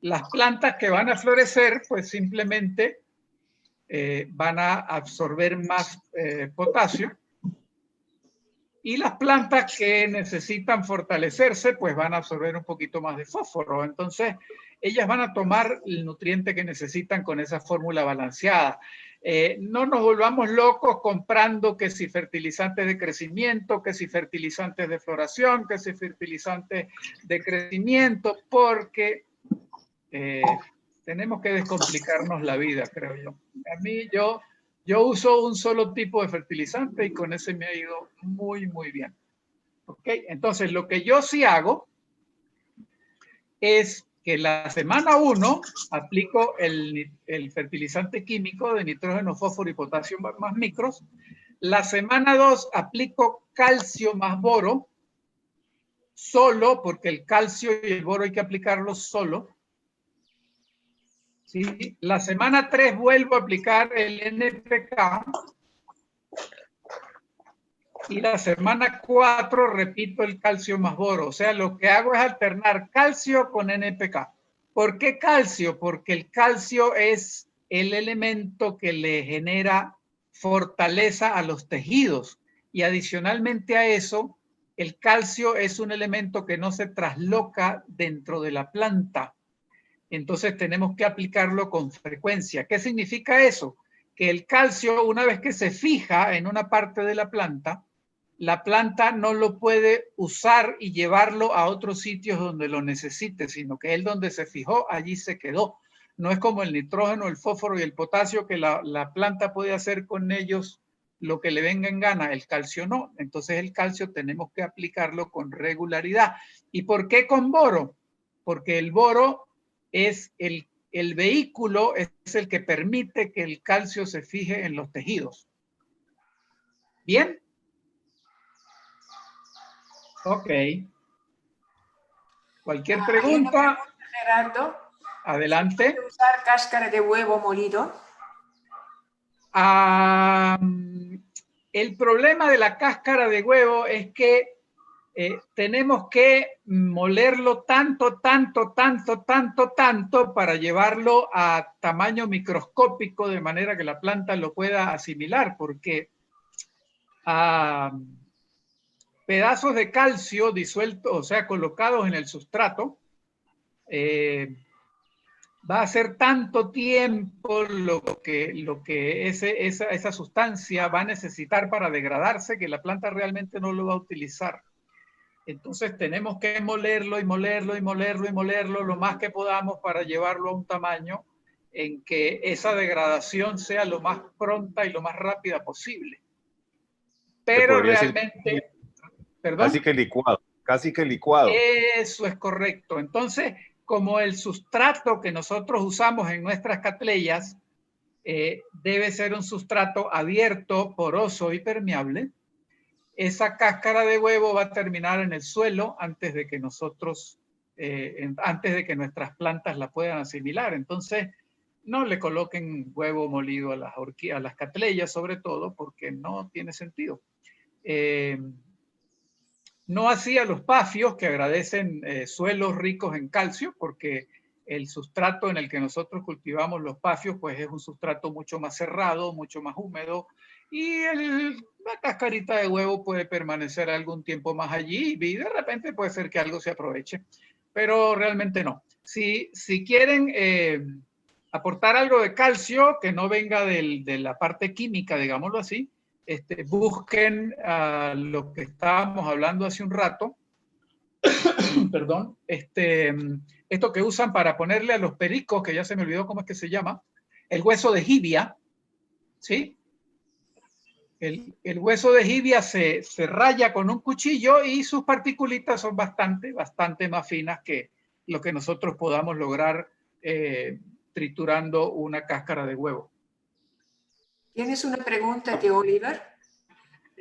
Las plantas que van a florecer, pues simplemente van a absorber más potasio, y las plantas que necesitan fortalecerse pues van a absorber un poquito más de fósforo. Entonces ellas van a tomar el nutriente que necesitan con esa fórmula balanceada. No nos volvamos locos comprando que si fertilizantes de crecimiento, que si fertilizantes de floración, que si fertilizantes de crecimiento, porque tenemos que descomplicarnos la vida, creo yo. A mí, yo uso un solo tipo de fertilizante y con ese me ha ido muy, muy bien. ¿Ok? Entonces, lo que yo sí hago es que la semana 1 aplico el fertilizante químico de nitrógeno, fósforo y potasio más micros. La semana 2 aplico calcio más boro, solo, porque el calcio y el boro hay que aplicarlos solo. ¿Sí? La semana 3 vuelvo a aplicar el NPK y la semana 4 repito el calcio más boro. O sea, lo que hago es alternar calcio con NPK. ¿Por qué calcio? Porque el calcio es el elemento que le genera fortaleza a los tejidos, y adicionalmente a eso, el calcio es un elemento que no se trasloca dentro de la planta. Entonces tenemos que aplicarlo con frecuencia. ¿Qué significa eso? Que el calcio, una vez que se fija en una parte de la planta no lo puede usar y llevarlo a otros sitios donde lo necesite, sino que él donde se fijó, allí se quedó. No es como el nitrógeno, el fósforo y el potasio, que la planta puede hacer con ellos lo que le venga en gana. El calcio no. Entonces el calcio tenemos que aplicarlo con regularidad. ¿Y por qué con boro? Porque el boro es el vehículo, es el que permite que el calcio se fije en los tejidos. ¿Bien? Ok. Cualquier pregunta. Gerardo, Adelante. ¿puede usar cáscara de huevo molido? El problema de la cáscara de huevo es que tenemos que molerlo tanto para llevarlo a tamaño microscópico, de manera que la planta lo pueda asimilar, porque pedazos de calcio disueltos, o sea, colocados en el sustrato, va a ser tanto tiempo lo que esa sustancia va a necesitar para degradarse, que la planta realmente no lo va a utilizar. Entonces tenemos que molerlo lo más que podamos para llevarlo a un tamaño en que esa degradación sea lo más pronta y lo más rápida posible. Pero realmente... ¿Perdón? Casi que licuado. Eso es correcto. Entonces, como el sustrato que nosotros usamos en nuestras catleyas debe ser un sustrato abierto, poroso y permeable, esa cáscara de huevo va a terminar en el suelo antes de que nuestras plantas la puedan asimilar. Entonces, no le coloquen huevo molido a las catleyas, sobre todo, porque no tiene sentido. No así a los pafios, que agradecen suelos ricos en calcio, porque el sustrato en el que nosotros cultivamos los pafios pues es un sustrato mucho más cerrado, mucho más húmedo, y la cascarita de huevo puede permanecer algún tiempo más allí y de repente puede ser que algo se aproveche, pero realmente no. Si quieren aportar algo de calcio que no venga de la parte química, digámoslo así, busquen lo que estábamos hablando hace un rato, perdón, esto que usan para ponerle a los pericos, que ya se me olvidó cómo es que se llama, el hueso de jibia, ¿sí? El hueso de jibia se raya con un cuchillo y sus particulitas son bastante más finas que lo que nosotros podamos lograr triturando una cáscara de huevo. ¿Tienes una pregunta de Oliver?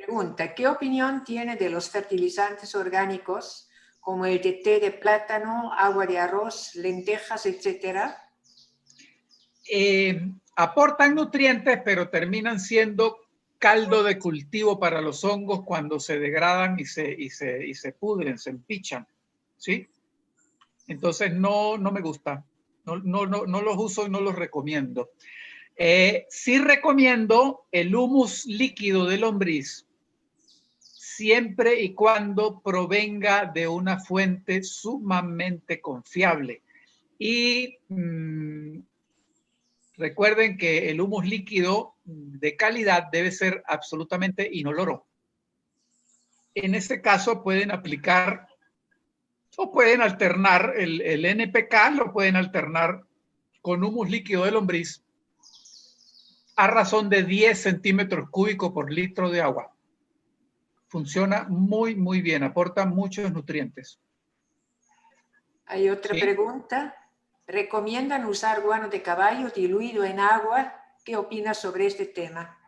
Pregunta, ¿qué opinión tiene de los fertilizantes orgánicos como el de té de plátano, agua de arroz, lentejas, etcétera? Aportan nutrientes, pero terminan siendo caldo de cultivo para los hongos cuando se degradan y se pudren, se empichan, ¿sí? Entonces no me gusta, no los uso y no los recomiendo. Sí recomiendo el humus líquido de lombriz, siempre y cuando provenga de una fuente sumamente confiable. Y recuerden que el humus líquido de calidad debe ser absolutamente inoloro. En este caso pueden aplicar o pueden alternar el NPK, lo pueden alternar con humus líquido de lombriz a razón de 10 centímetros cúbicos por litro de agua. Funciona muy, muy bien, aporta muchos nutrientes. Hay otra pregunta. ¿Recomiendan usar guano de caballo diluido en agua? ¿Qué opinas sobre este tema?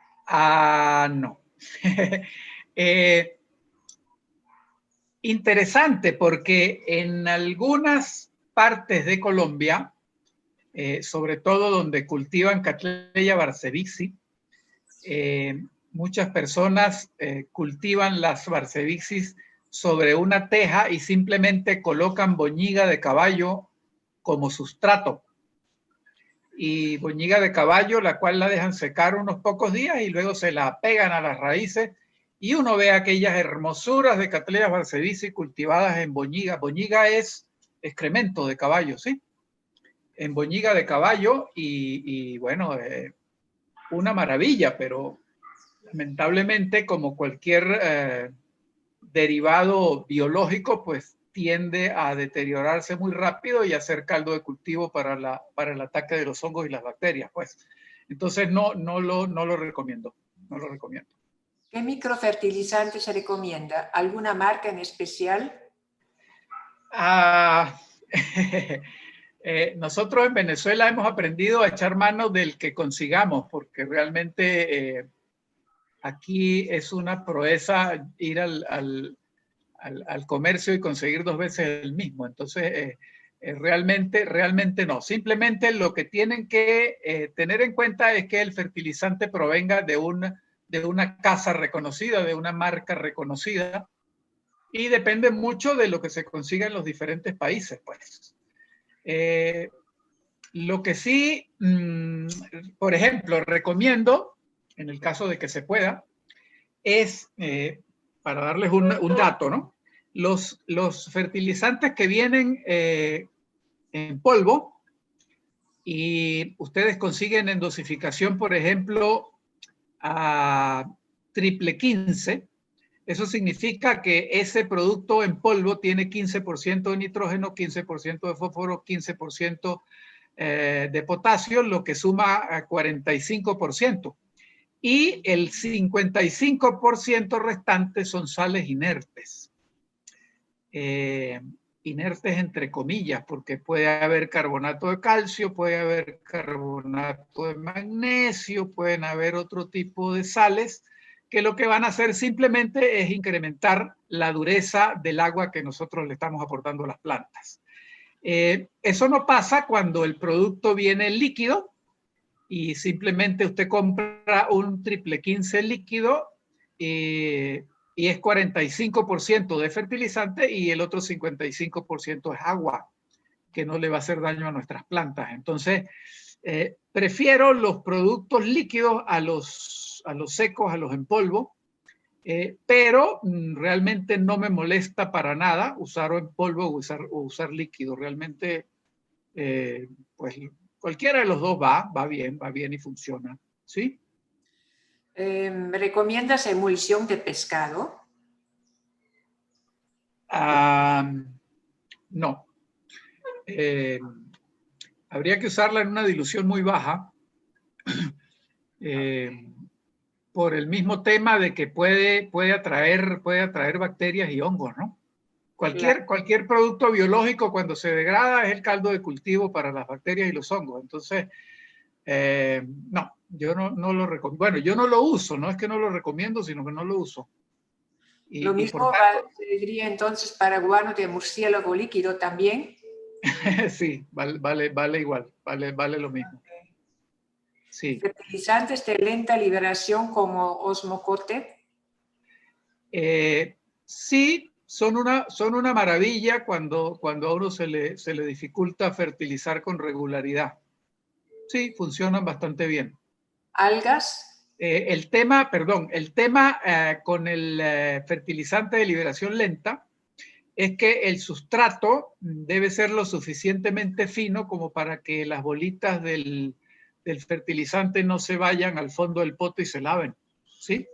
No. Interesante, porque en algunas partes de Colombia, sobre todo donde cultivan Cattleya barsevixi, muchas personas cultivan las barsevixis sobre una teja y simplemente colocan boñiga de caballo como sustrato. Y boñiga de caballo, la cual la dejan secar unos pocos días y luego se la pegan a las raíces y uno ve aquellas hermosuras de Cattleya barsevixi cultivadas en boñiga. Boñiga es excremento de caballo, ¿sí? En boñiga de caballo y bueno, una maravilla, pero lamentablemente como cualquier derivado biológico, pues tiende a deteriorarse muy rápido y a ser caldo de cultivo para el ataque de los hongos y las bacterias, pues. Entonces no lo recomiendo, no lo recomiendo. ¿Qué microfertilizante se recomienda? ¿Alguna marca en especial? Nosotros en Venezuela hemos aprendido a echar mano del que consigamos, porque realmente aquí es una proeza ir al comercio y conseguir 2 veces el mismo. Entonces, realmente no. Simplemente lo que tienen que tener en cuenta es que el fertilizante provenga de una casa reconocida, de una marca reconocida, y depende mucho de lo que se consiga en los diferentes países, pues. Lo que sí, por ejemplo, recomiendo, en el caso de que se pueda, es, para darles un dato, ¿no? Los fertilizantes que vienen en polvo y ustedes consiguen en dosificación, por ejemplo, a triple 15, eso significa que ese producto en polvo tiene 15% de nitrógeno, 15% de fósforo, 15% de potasio, lo que suma a 45%. Y el 55% restante son sales inertes. Inertes entre comillas, porque puede haber carbonato de calcio, puede haber carbonato de magnesio, pueden haber otro tipo de sales que lo que van a hacer simplemente es incrementar la dureza del agua que nosotros le estamos aportando a las plantas. Eso no pasa cuando el producto viene líquido y simplemente usted compra un triple 15 líquido y es 45% de fertilizante y el otro 55% es agua, que no le va a hacer daño a nuestras plantas. Entonces, prefiero los productos líquidos a los secos, a los en polvo, pero realmente no me molesta para nada usar en polvo o usar líquido. Realmente, pues cualquiera de los dos va bien y funciona, ¿sí? ¿Recomiendas emulsión de pescado? No. Habría que usarla en una dilución muy baja por el mismo tema de que puede atraer bacterias y hongos, ¿no? Cualquier producto biológico cuando se degrada es el caldo de cultivo para las bacterias y los hongos. Entonces, no Yo no lo recomiendo. Bueno, yo no lo uso, no es que no lo recomiendo, sino que no lo uso. Lo mismo valdría entonces para guano de murciélago líquido también. Sí, vale igual, vale lo mismo. Sí. Fertilizantes de lenta liberación como Osmocote. Sí, son una maravilla cuando a uno se le dificulta fertilizar con regularidad. Sí, funcionan bastante bien. Algas. El tema con el fertilizante de liberación lenta es que el sustrato debe ser lo suficientemente fino como para que las bolitas del fertilizante no se vayan al fondo del pote y se laven, ¿sí?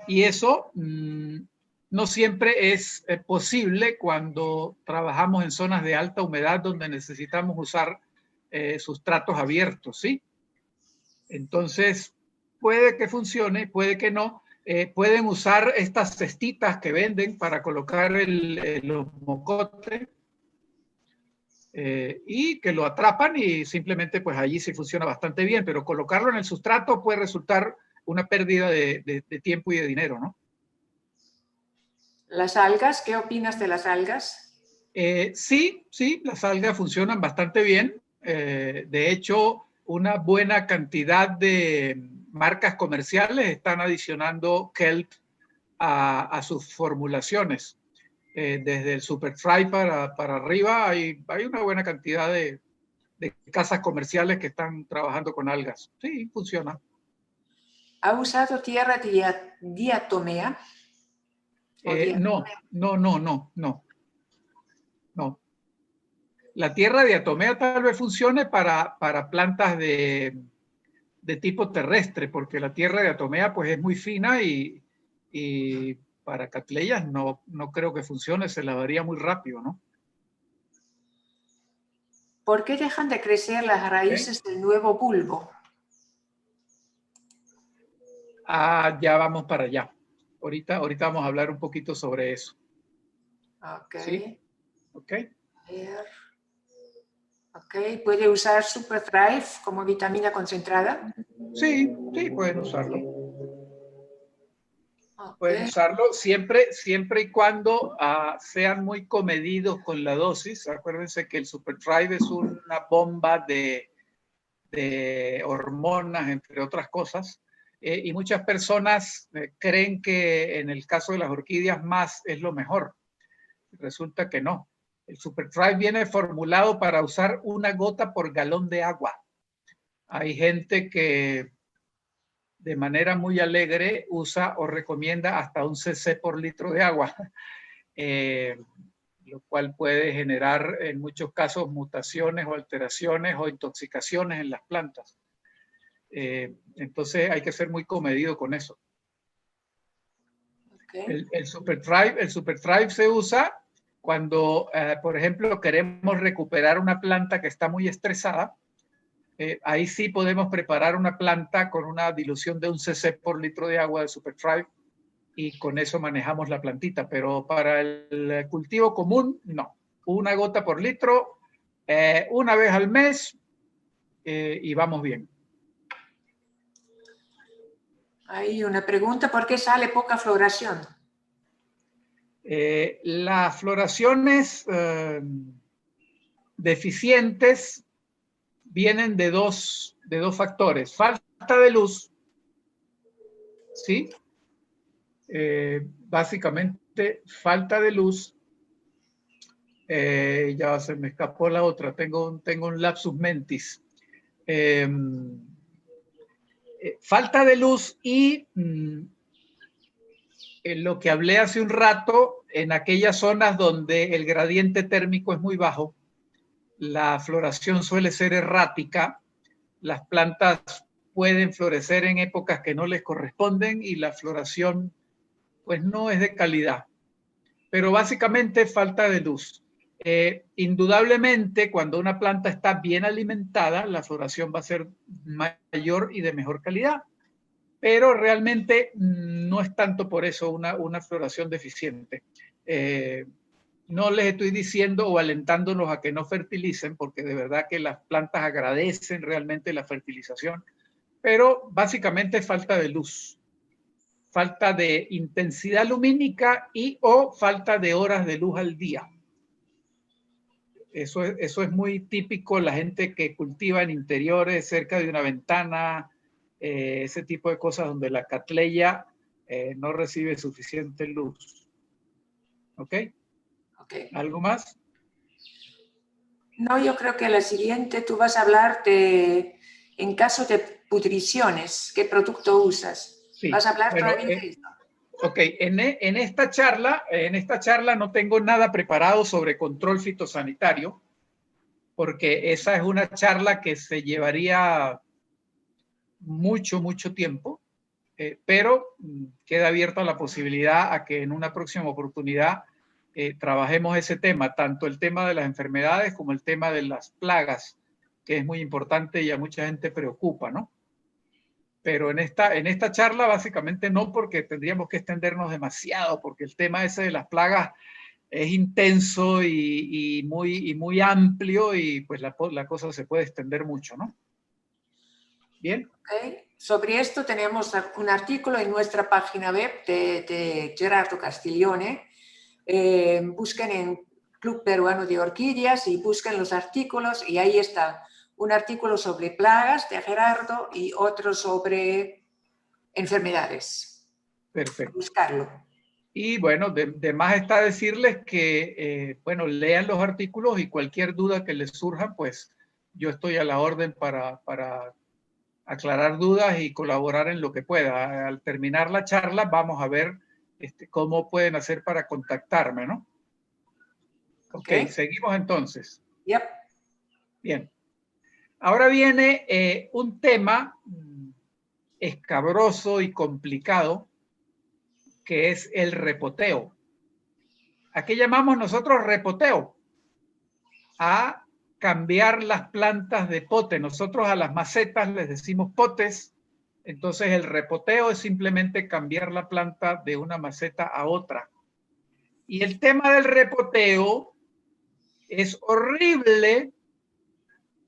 Y eso no siempre es posible cuando trabajamos en zonas de alta humedad donde necesitamos usar sustratos abiertos, ¿sí? Entonces, puede que funcione, puede que no. Pueden usar estas cestitas que venden para colocar los mocotes y que lo atrapan y simplemente pues allí sí funciona bastante bien, pero colocarlo en el sustrato puede resultar una pérdida de tiempo y de dinero, ¿no? Las algas, ¿qué opinas de las algas? Sí, las algas funcionan bastante bien. De hecho, una buena cantidad de marcas comerciales están adicionando kelp a sus formulaciones. Desde el Super Fry para arriba hay una buena cantidad de casas comerciales que están trabajando con algas. Sí, funciona. ¿Ha usado tierra diatomea? No. La tierra diatomea tal vez funcione para plantas de tipo terrestre, porque la tierra diatomea pues es muy fina y para catleyas no creo que funcione, se lavaría muy rápido, ¿no? ¿Por qué dejan de crecer las raíces del nuevo bulbo? Ya vamos para allá. Ahorita vamos a hablar un poquito sobre eso. Ok. ¿Sí? Ok. Ok, ¿puede usar Super Thrive como vitamina concentrada? Sí, pueden usarlo. Okay. Pueden usarlo siempre y cuando sean muy comedidos con la dosis. Acuérdense que el Super Thrive es una bomba de hormonas, entre otras cosas. Y muchas personas creen que en el caso de las orquídeas más es lo mejor. Resulta que no. El Super Thrive viene formulado para usar 1 gota por galón de agua. Hay gente que de manera muy alegre usa o recomienda hasta 1 cc por litro de agua, lo cual puede generar en muchos casos mutaciones o alteraciones o intoxicaciones en las plantas. Entonces hay que ser muy comedido con eso. Okay. El Super Thrive se usa cuando, por ejemplo, queremos recuperar una planta que está muy estresada. Ahí sí podemos preparar una planta con una dilución de 1 cc por litro de agua de Super Thrive y con eso manejamos la plantita. Pero para el cultivo común, no. 1 gota por litro, 1 vez al mes y vamos bien. Hay una pregunta, ¿por qué sale poca floración? Las floraciones deficientes vienen de dos factores. Falta de luz, ¿sí? Básicamente, falta de luz. Ya se me escapó la otra. Tengo un lapsus mentis. Falta de luz y lo que hablé hace un rato, en aquellas zonas donde el gradiente térmico es muy bajo, la floración suele ser errática, las plantas pueden florecer en épocas que no les corresponden y la floración pues no es de calidad. Pero básicamente falta de luz. Indudablemente cuando una planta está bien alimentada, la floración va a ser mayor y de mejor calidad. Pero realmente no es tanto por eso una floración deficiente. No les estoy diciendo o alentándolos a que no fertilicen, porque de verdad que las plantas agradecen realmente la fertilización, pero básicamente es falta de luz, falta de intensidad lumínica y o falta de horas de luz al día. Eso es muy típico, la gente que cultiva en interiores, cerca de una ventana, ese tipo de cosas donde la catleya no recibe suficiente luz. ¿Ok? ¿Algo más? No, yo creo que la siguiente tú vas a hablar de, en caso de pudriciones, ¿qué producto usas? Sí. ¿Vas a hablar Bueno, todavía de esto? Ok, en esta charla no tengo nada preparado sobre control fitosanitario, porque esa es una charla que se llevaría mucho tiempo, pero queda abierta la posibilidad a que en una próxima oportunidad trabajemos ese tema, tanto el tema de las enfermedades como el tema de las plagas, que es muy importante y a mucha gente preocupa, ¿no? Pero en esta charla básicamente no, porque tendríamos que extendernos demasiado, porque el tema ese de las plagas es intenso y muy amplio, y pues la cosa se puede extender mucho, ¿no? Bien. Okay. Sobre esto tenemos un artículo en nuestra página web de Gerardo Castiglione. Busquen en Club Peruano de Orquídeas y busquen los artículos, y ahí está un artículo sobre plagas de Gerardo y otro sobre enfermedades. Perfecto. Buscarlo. Y bueno, de más está decirles que, bueno, lean los artículos y cualquier duda que les surja, pues yo estoy a la orden para aclarar dudas y colaborar en lo que pueda. Al terminar la charla vamos a ver cómo pueden hacer para contactarme, ¿no? Ok, seguimos entonces. Yep. Bien. Ahora viene un tema escabroso y complicado, que es el repoteo. ¿A qué llamamos nosotros repoteo? A cambiar las plantas de pote. Nosotros a las macetas les decimos potes. Entonces el repoteo es simplemente cambiar la planta de una maceta a otra. Y el tema del repoteo es horrible,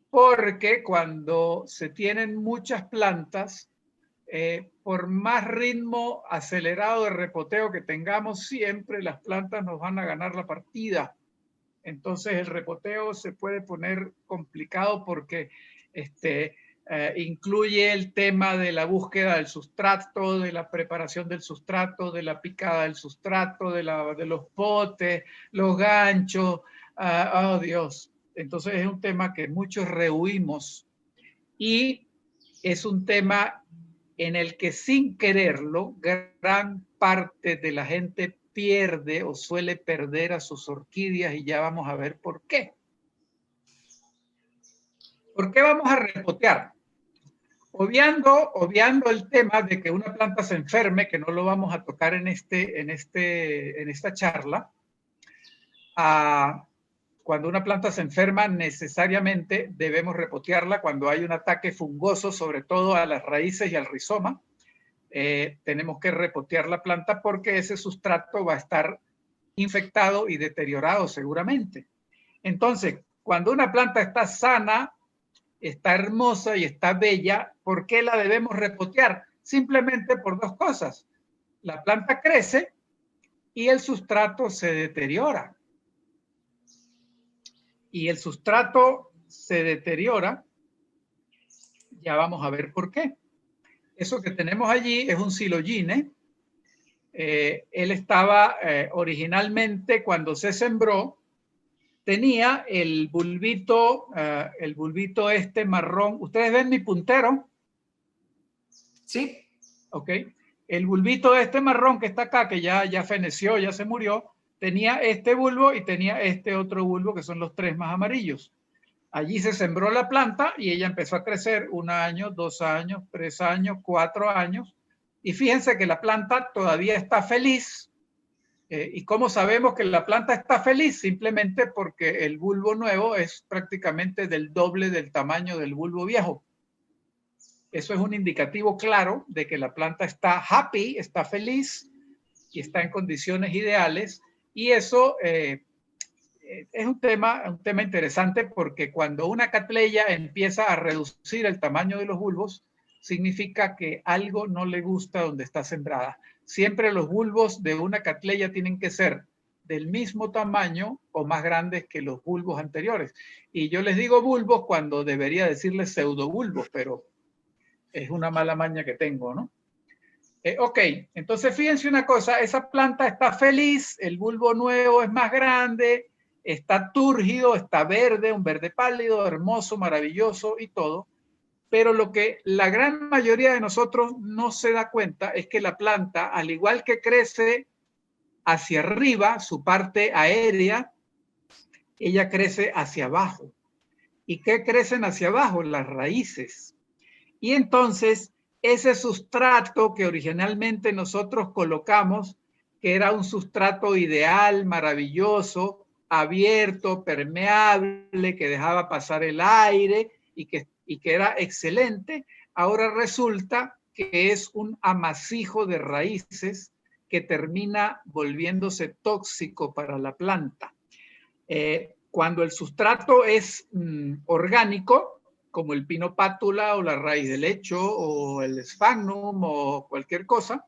porque cuando se tienen muchas plantas, por más ritmo acelerado de repoteo que tengamos, siempre las plantas nos van a ganar la partida. Entonces el repoteo se puede poner complicado porque incluye el tema de la búsqueda del sustrato, de la preparación del sustrato, de la picada del sustrato, de los potes, los ganchos. Oh Dios. Entonces es un tema que muchos rehuimos, y es un tema en el que sin quererlo gran parte de la gente pierde o suele perder a sus orquídeas, y ya vamos a ver por qué. ¿Por qué vamos a repotear? Obviando el tema de que una planta se enferme, que no lo vamos a tocar en esta charla. Cuando una planta se enferma, necesariamente debemos repotearla cuando hay un ataque fungoso, sobre todo a las raíces y al rizoma. Tenemos que repotear la planta porque ese sustrato va a estar infectado y deteriorado seguramente. Entonces, cuando una planta está sana, está hermosa y está bella, ¿por qué la debemos repotear? Simplemente por dos cosas. La planta crece y el sustrato se deteriora. Y el sustrato se deteriora, ya vamos a ver por qué. Eso que tenemos allí es un silogine. Él estaba originalmente, cuando se sembró, tenía el bulbito marrón. ¿Ustedes ven mi puntero? Sí. Ok. El bulbito marrón que está acá, que ya feneció, ya se murió, tenía este bulbo y tenía este otro bulbo, que son los tres más amarillos. Allí se sembró la planta y ella empezó a crecer 1 año, 2 años, 3 años, 4 años. Y fíjense que la planta todavía está feliz. ¿Y cómo sabemos que la planta está feliz? Simplemente porque el bulbo nuevo es prácticamente del doble del tamaño del bulbo viejo. Eso es un indicativo claro de que la planta está happy, está feliz y está en condiciones ideales. Y eso es un tema interesante, porque cuando una catleya empieza a reducir el tamaño de los bulbos, significa que algo no le gusta donde está sembrada. Siempre los bulbos de una catleya tienen que ser del mismo tamaño o más grandes que los bulbos anteriores. Y yo les digo bulbos cuando debería decirles pseudobulbos, pero es una mala maña que tengo, ¿no? Ok, entonces fíjense una cosa, esa planta está feliz, el bulbo nuevo es más grande, está túrgido, está verde, un verde pálido, hermoso, maravilloso y todo. Pero lo que la gran mayoría de nosotros no se da cuenta es que la planta, al igual que crece hacia arriba, su parte aérea, ella crece hacia abajo. ¿Y qué crecen hacia abajo? Las raíces. Y entonces, ese sustrato que originalmente nosotros colocamos, que era un sustrato ideal, maravilloso, abierto, permeable, que dejaba pasar el aire y que era excelente, ahora resulta que es un amasijo de raíces que termina volviéndose tóxico para la planta. Cuando el sustrato es orgánico, como el pino pátula o la raíz de lecho o el sphagnum o cualquier cosa,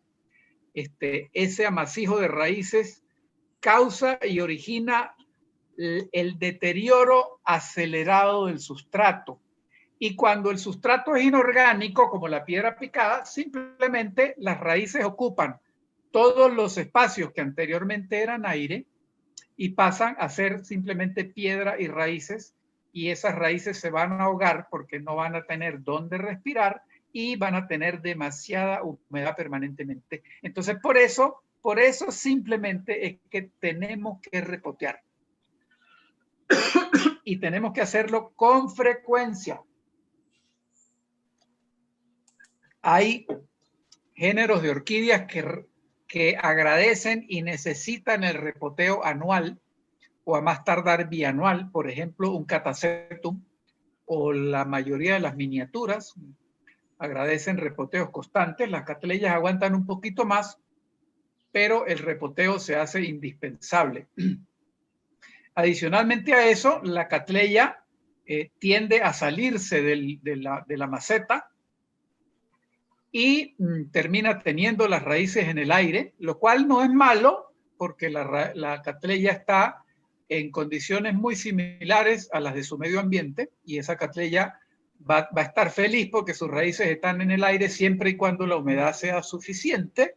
ese amasijo de raíces causa y origina el deterioro acelerado del sustrato. Y cuando el sustrato es inorgánico, como la piedra picada, simplemente las raíces ocupan todos los espacios que anteriormente eran aire y pasan a ser simplemente piedra y raíces, y esas raíces se van a ahogar porque no van a tener dónde respirar y van a tener demasiada humedad permanentemente. Entonces, por eso simplemente es que tenemos que repotear. Y tenemos que hacerlo con frecuencia. Hay géneros de orquídeas que agradecen y necesitan el repoteo anual o a más tardar bianual, por ejemplo, un catasetum o la mayoría de las miniaturas agradecen repoteos constantes. Las catleyas aguantan un poquito más, pero el repoteo se hace indispensable. Adicionalmente a eso, la catleya tiende a salirse de la maceta y termina teniendo las raíces en el aire, lo cual no es malo porque la catleya está en condiciones muy similares a las de su medio ambiente y esa catleya va a estar feliz porque sus raíces están en el aire siempre y cuando la humedad sea suficiente.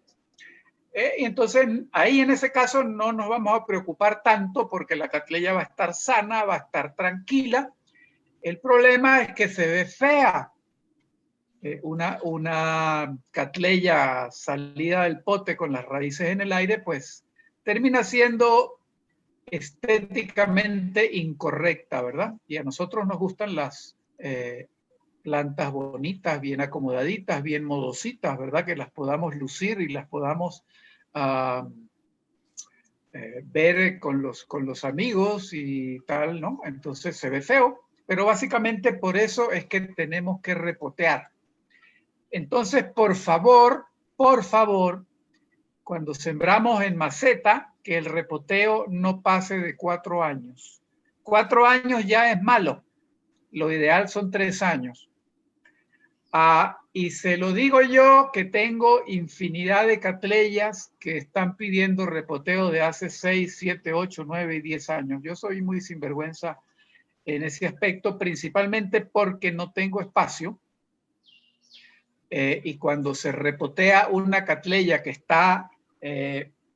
Y entonces ahí en ese caso no nos vamos a preocupar tanto porque la catleya va a estar sana, va a estar tranquila. El problema es que se ve fea. Una catleya salida del pote con las raíces en el aire, pues termina siendo estéticamente incorrecta, ¿verdad? Y a nosotros nos gustan las plantas bonitas, bien acomodaditas, bien modositas, ¿verdad? Que las podamos lucir y las podamos ver con los amigos y tal, ¿no? Entonces se ve feo, pero básicamente por eso es que tenemos que repotear. Entonces, por favor, cuando sembramos en maceta, que el repoteo no pase de 4 años. 4 años ya es malo. Lo ideal son 3 años. Y se lo digo yo que tengo infinidad de catleyas que están pidiendo repoteo de hace 6, 7, 8, 9 y 10 años. Yo soy muy sinvergüenza en ese aspecto, principalmente porque no tengo espacio. Y cuando se repotea una catleya que está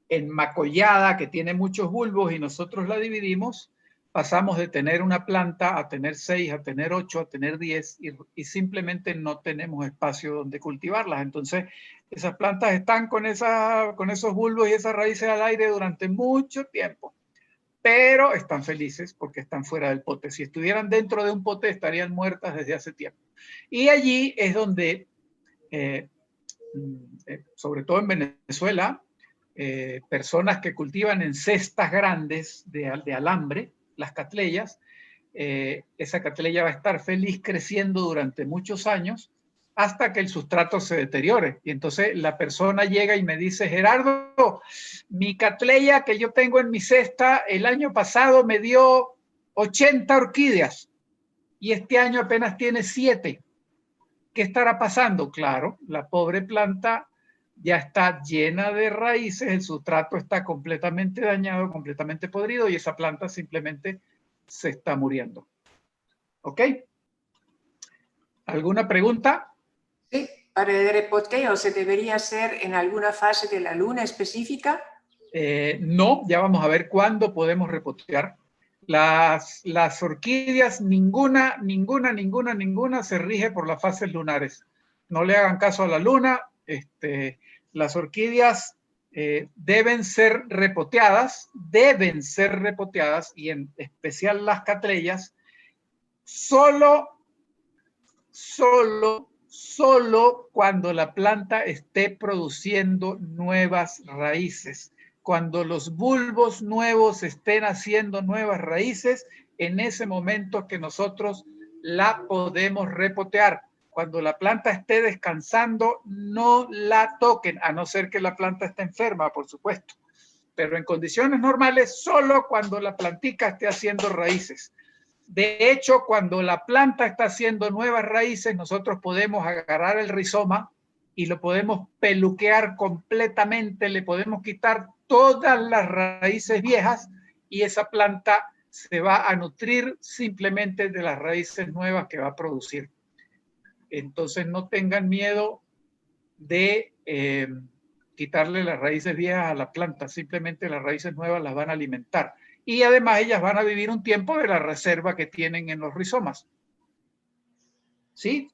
enmacollada, que tiene muchos bulbos y nosotros la dividimos, pasamos de tener una planta a tener 6, a tener 8, a tener 10 y simplemente no tenemos espacio donde cultivarlas. Entonces esas plantas están con esos bulbos y esas raíces al aire durante mucho tiempo, pero están felices porque están fuera del pote. Si estuvieran dentro de un pote estarían muertas desde hace tiempo. Y allí es donde sobre todo en Venezuela, personas que cultivan en cestas grandes de alambre, las catleyas, esa catleya va a estar feliz creciendo durante muchos años hasta que el sustrato se deteriore. Y entonces la persona llega y me dice, Gerardo, mi catleya que yo tengo en mi cesta el año pasado me dio 80 orquídeas y este año apenas tiene 7. ¿qué estará pasando? Claro, la pobre planta ya está llena de raíces, el sustrato está completamente dañado, completamente podrido y esa planta simplemente se está muriendo. ¿Ok? ¿Alguna pregunta? Sí, para el repoteo, ¿se debería hacer en alguna fase de la luna específica? No, ya vamos a ver cuándo podemos repotear. Las orquídeas, ninguna se rige por las fases lunares. No le hagan caso a la luna. Las orquídeas deben ser repoteadas y en especial las catleyas, solo cuando la planta esté produciendo nuevas raíces. Cuando los bulbos nuevos estén haciendo nuevas raíces, en ese momento que nosotros la podemos repotear. Cuando la planta esté descansando, no la toquen, a no ser que la planta esté enferma, por supuesto. Pero en condiciones normales, solo cuando la plantica esté haciendo raíces. De hecho, cuando la planta está haciendo nuevas raíces, nosotros podemos agarrar el rizoma y lo podemos peluquear completamente, le podemos quitar todas las raíces viejas y esa planta se va a nutrir simplemente de las raíces nuevas que va a producir. Entonces no tengan miedo de quitarle las raíces viejas a la planta, simplemente las raíces nuevas las van a alimentar. Y además ellas van a vivir un tiempo de la reserva que tienen en los rizomas. ¿Sí?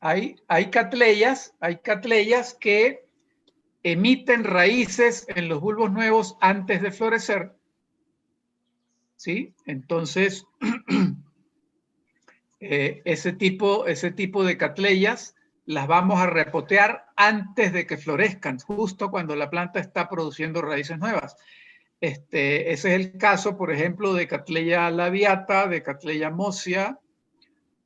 Hay catleyas que emiten raíces en los bulbos nuevos antes de florecer. ¿Sí? Entonces, ese tipo de catleyas las vamos a repotear antes de que florezcan, justo cuando la planta está produciendo raíces nuevas. Ese es el caso, por ejemplo, de Cattleya labiata, de Cattleya mossia,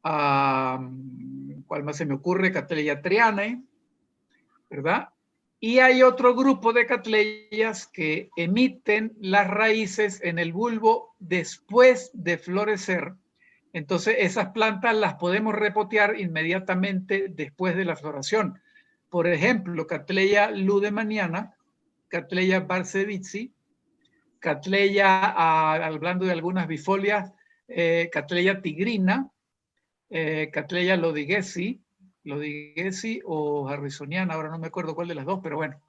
¿cuál más se me ocurre? Cattleya trianae, ¿verdad? Y hay otro grupo de catleyas que emiten las raíces en el bulbo después de florecer. Entonces esas plantas las podemos repotear inmediatamente después de la floración. Por ejemplo, Cattleya ludemaniana, Cattleya barcevitzi, Cattleya, hablando de algunas bifolias, Cattleya tigrina, Cattleya lodigesi o harrisoniana, ahora no me acuerdo cuál de las dos, pero bueno.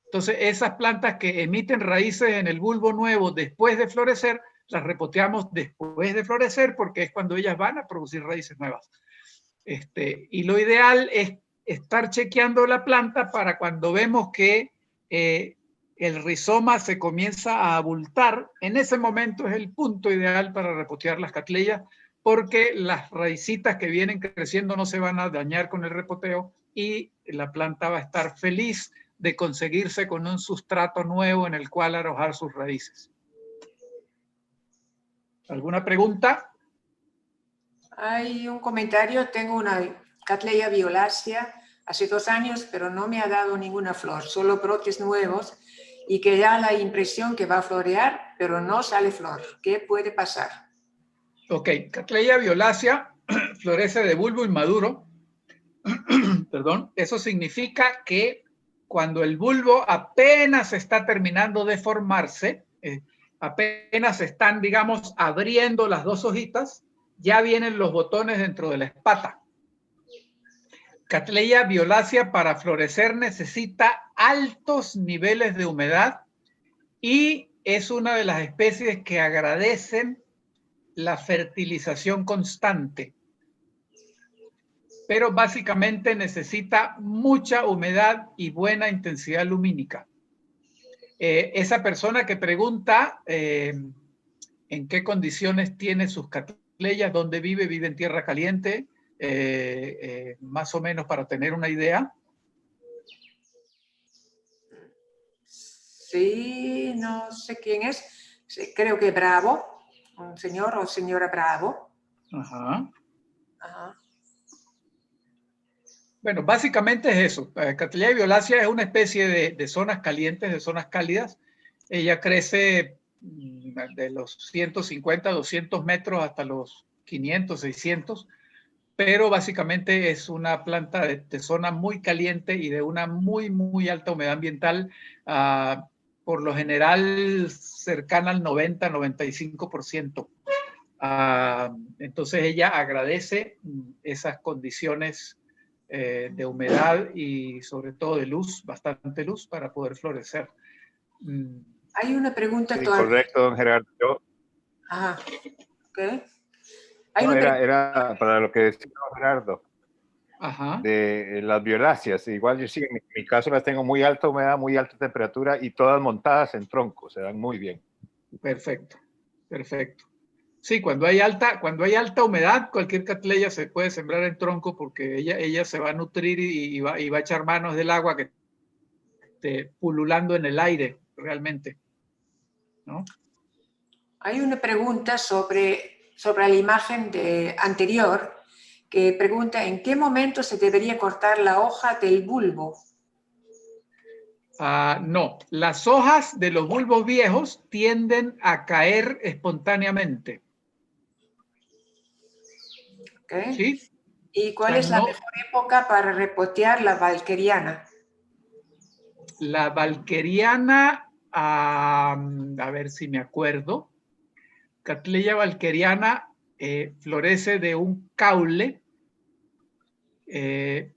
Entonces esas plantas que emiten raíces en el bulbo nuevo después de florecer, las repoteamos después de florecer porque es cuando ellas van a producir raíces nuevas. Y lo ideal es estar chequeando la planta para cuando vemos que el rizoma se comienza a abultar, en ese momento es el punto ideal para repotear las catleyas porque las raicitas que vienen creciendo no se van a dañar con el repoteo y la planta va a estar feliz de conseguirse con un sustrato nuevo en el cual arrojar sus raíces. ¿Alguna pregunta? Hay un comentario. Tengo una Cattleya violacea hace 2 años, pero no me ha dado ninguna flor, solo brotes nuevos y que da la impresión que va a florear, pero no sale flor. ¿Qué puede pasar? Ok, Cattleya violacea florece de bulbo inmaduro. Perdón, eso significa que cuando el bulbo apenas está terminando de formarse, apenas están, digamos, abriendo las 2 hojitas, ya vienen los botones dentro de la espata. Cattleya violacea para florecer necesita altos niveles de humedad y es una de las especies que agradecen la fertilización constante. Pero básicamente necesita mucha humedad y buena intensidad lumínica. Esa persona que pregunta en qué condiciones tiene sus catleyas, dónde vive, vive en tierra caliente, más o menos para tener una idea. Sí, no sé quién es. Sí, creo que Bravo, un señor o señora Bravo. Ajá. Ajá. Bueno, básicamente es eso. Cattleya violacea es una especie de zonas calientes, de zonas cálidas. Ella crece de los 150, 200 metros hasta los 500, 600, pero básicamente es una planta de zona muy caliente y de una muy alta humedad ambiental, por lo general cercana al 90-95%. Entonces ella agradece esas condiciones de humedad y sobre todo de luz, bastante luz, para poder florecer. Hay una pregunta Sí, todavía. correcto, don Gerardo. Ajá. Ok. No, era para lo que decía don Gerardo, Ajá. de las violáceas. Igual yo sí, en mi caso las tengo muy alta humedad, muy alta temperatura y todas montadas en tronco, se dan muy bien. Perfecto, perfecto. Sí, cuando hay alta humedad, cualquier catleya se puede sembrar en tronco porque ella se va a nutrir y va a echar manos del agua que esté pululando en el aire realmente, ¿no? Hay una pregunta sobre la imagen anterior que pregunta ¿en qué momento se debería cortar la hoja del bulbo? No, las hojas de los bulbos viejos tienden a caer espontáneamente. ¿Okay? ¿Sí? ¿Y cuál es la mejor época para repotear la valqueriana? La valqueriana, a ver si me acuerdo. Cattleya valqueriana florece de un caule que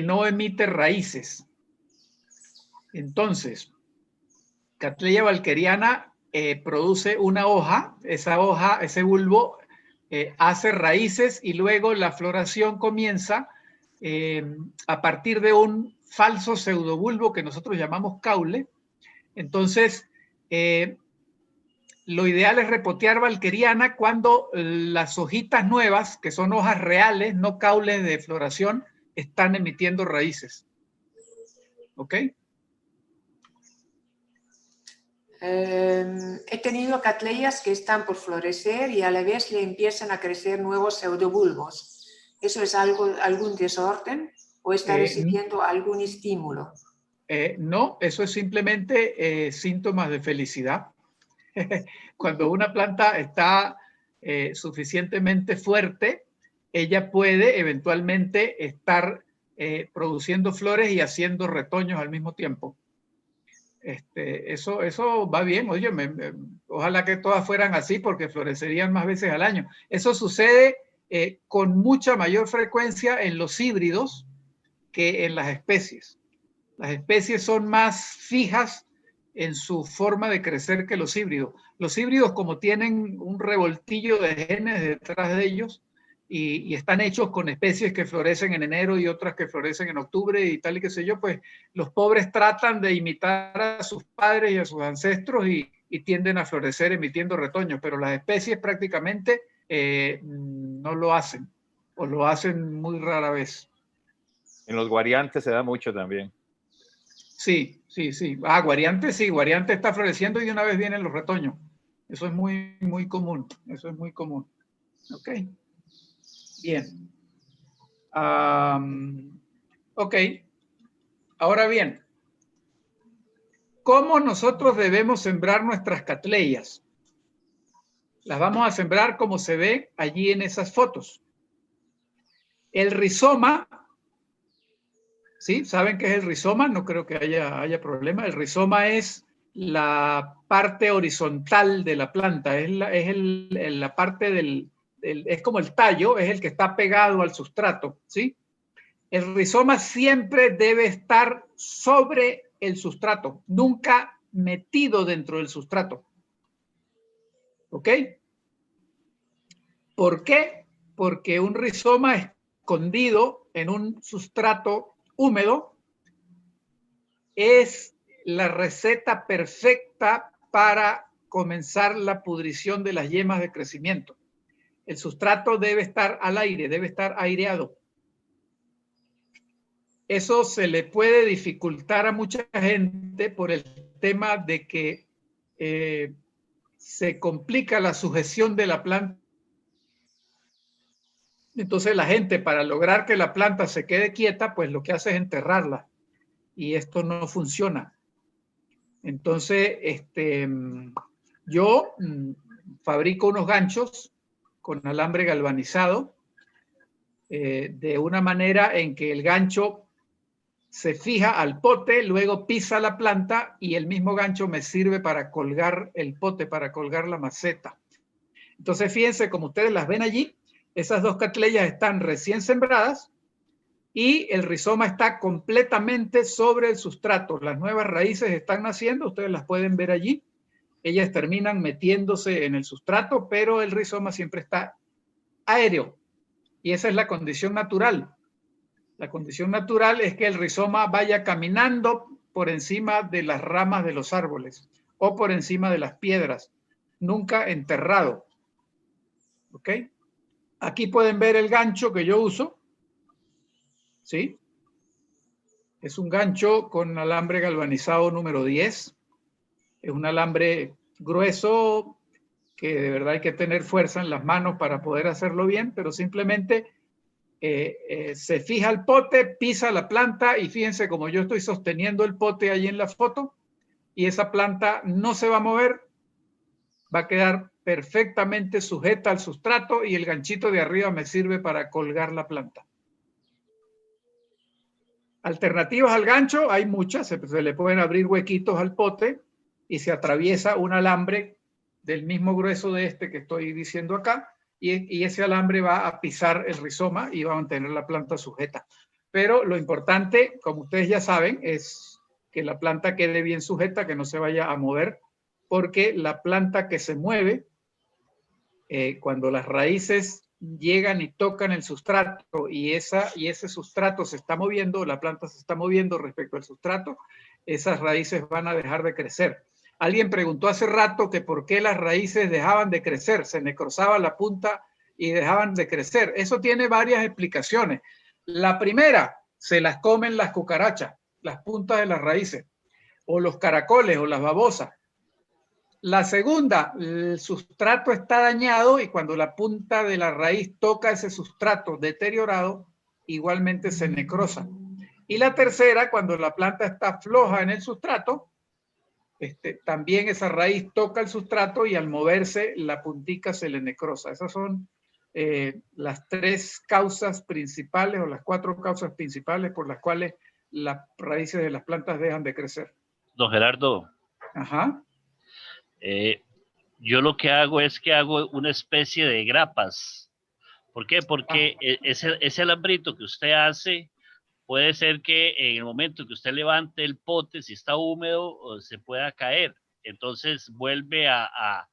no emite raíces. Entonces, Cattleya valqueriana produce una hoja, esa hoja, ese bulbo hace raíces y luego la floración comienza a partir de un falso pseudobulbo que nosotros llamamos caule. Entonces, lo ideal es repotear valqueriana cuando las hojitas nuevas, que son hojas reales, no caules de floración, están emitiendo raíces. ¿Ok? He tenido catleyas que están por florecer y a la vez le empiezan a crecer nuevos pseudobulbos. ¿Eso es algún desorden o está recibiendo algún estímulo? No, eso es simplemente síntomas de felicidad. Cuando una planta está suficientemente fuerte, ella puede eventualmente estar produciendo flores y haciendo retoños al mismo tiempo. Eso va bien. Oye, ojalá que todas fueran así porque florecerían más veces al año. Eso sucede con mucha mayor frecuencia en los híbridos que en las especies. Las especies son más fijas en su forma de crecer que los híbridos. Los híbridos, como tienen un revoltillo de genes detrás de ellos y están hechos con especies que florecen en enero y otras que florecen en octubre y tal y qué sé yo, pues los pobres tratan de imitar a sus padres y a sus ancestros y tienden a florecer emitiendo retoños, pero las especies prácticamente no lo hacen o lo hacen muy rara vez. En los guariantes se da mucho también. Sí. Guariante sí, guariante está floreciendo y de una vez vienen los retoños. Eso es muy común. Eso es muy común. Ok. Bien. Ok. Ahora bien, ¿cómo nosotros debemos sembrar nuestras catleyas? Las vamos a sembrar como se ve allí en esas fotos. El rizoma, ¿sí? ¿Saben qué es el rizoma? No creo que haya problema. El rizoma es la parte horizontal de la planta, es la parte es como el tallo, es el que está pegado al sustrato, ¿sí? El rizoma siempre debe estar sobre el sustrato, nunca metido dentro del sustrato. ¿Ok? ¿Por qué? Porque un rizoma escondido en un sustrato húmedo es la receta perfecta para comenzar la pudrición de las yemas de crecimiento. El sustrato debe estar al aire, debe estar aireado. Eso se le puede dificultar a mucha gente por el tema de que se complica la sujeción de la planta. Entonces la gente, para lograr que la planta se quede quieta, pues lo que hace es enterrarla. Y esto no funciona. Entonces, yo fabrico unos ganchos con alambre galvanizado, de una manera en que el gancho se fija al pote, luego pisa la planta y el mismo gancho me sirve para colgar el pote, para colgar la maceta. Entonces fíjense, como ustedes las ven allí, esas dos catleyas están recién sembradas y el rizoma está completamente sobre el sustrato. Las nuevas raíces están naciendo, ustedes las pueden ver allí. Ellas terminan metiéndose en el sustrato, pero el rizoma siempre está aéreo. Y esa es la condición natural. La condición natural es que el rizoma vaya caminando por encima de las ramas de los árboles o por encima de las piedras, nunca enterrado. ¿Ok? Aquí pueden ver el gancho que yo uso. ¿Sí? Es un gancho con alambre galvanizado número 10. Es un alambre grueso que de verdad hay que tener fuerza en las manos para poder hacerlo bien, pero simplemente se fija el pote, pisa la planta y fíjense como yo estoy sosteniendo el pote ahí en la foto y esa planta no se va a mover, va a quedar perfectamente sujeta al sustrato y el ganchito de arriba me sirve para colgar la planta. Alternativas al gancho hay muchas, se le pueden abrir huequitos al pote y se atraviesa un alambre del mismo grueso de este que estoy diciendo acá y ese alambre va a pisar el rizoma y va a mantener la planta sujeta. Pero lo importante, como ustedes ya saben, es que la planta quede bien sujeta, que no se vaya a mover, porque la planta que se mueve, cuando las raíces llegan y tocan el sustrato y ese sustrato se está moviendo, la planta se está moviendo respecto al sustrato, esas raíces van a dejar de crecer. Alguien preguntó hace rato que por qué las raíces dejaban de crecer, se necrosaba la punta y dejaban de crecer. Eso tiene varias explicaciones. La primera, se las comen las cucarachas, las puntas de las raíces, o los caracoles o las babosas. La segunda, el sustrato está dañado y cuando la punta de la raíz toca ese sustrato deteriorado, igualmente se necrosa. Y la tercera, cuando la planta está floja en el sustrato, también esa raíz toca el sustrato y al moverse la puntica se le necrosa. Esas son las tres causas principales o las cuatro causas principales por las cuales las raíces de las plantas dejan de crecer. Don Gerardo. Ajá. Yo lo que hago es que hago una especie de grapas. ¿Por qué? Porque ese alambrito que usted hace, puede ser que en el momento que usted levante el pote, si está húmedo, se pueda caer. Entonces vuelve a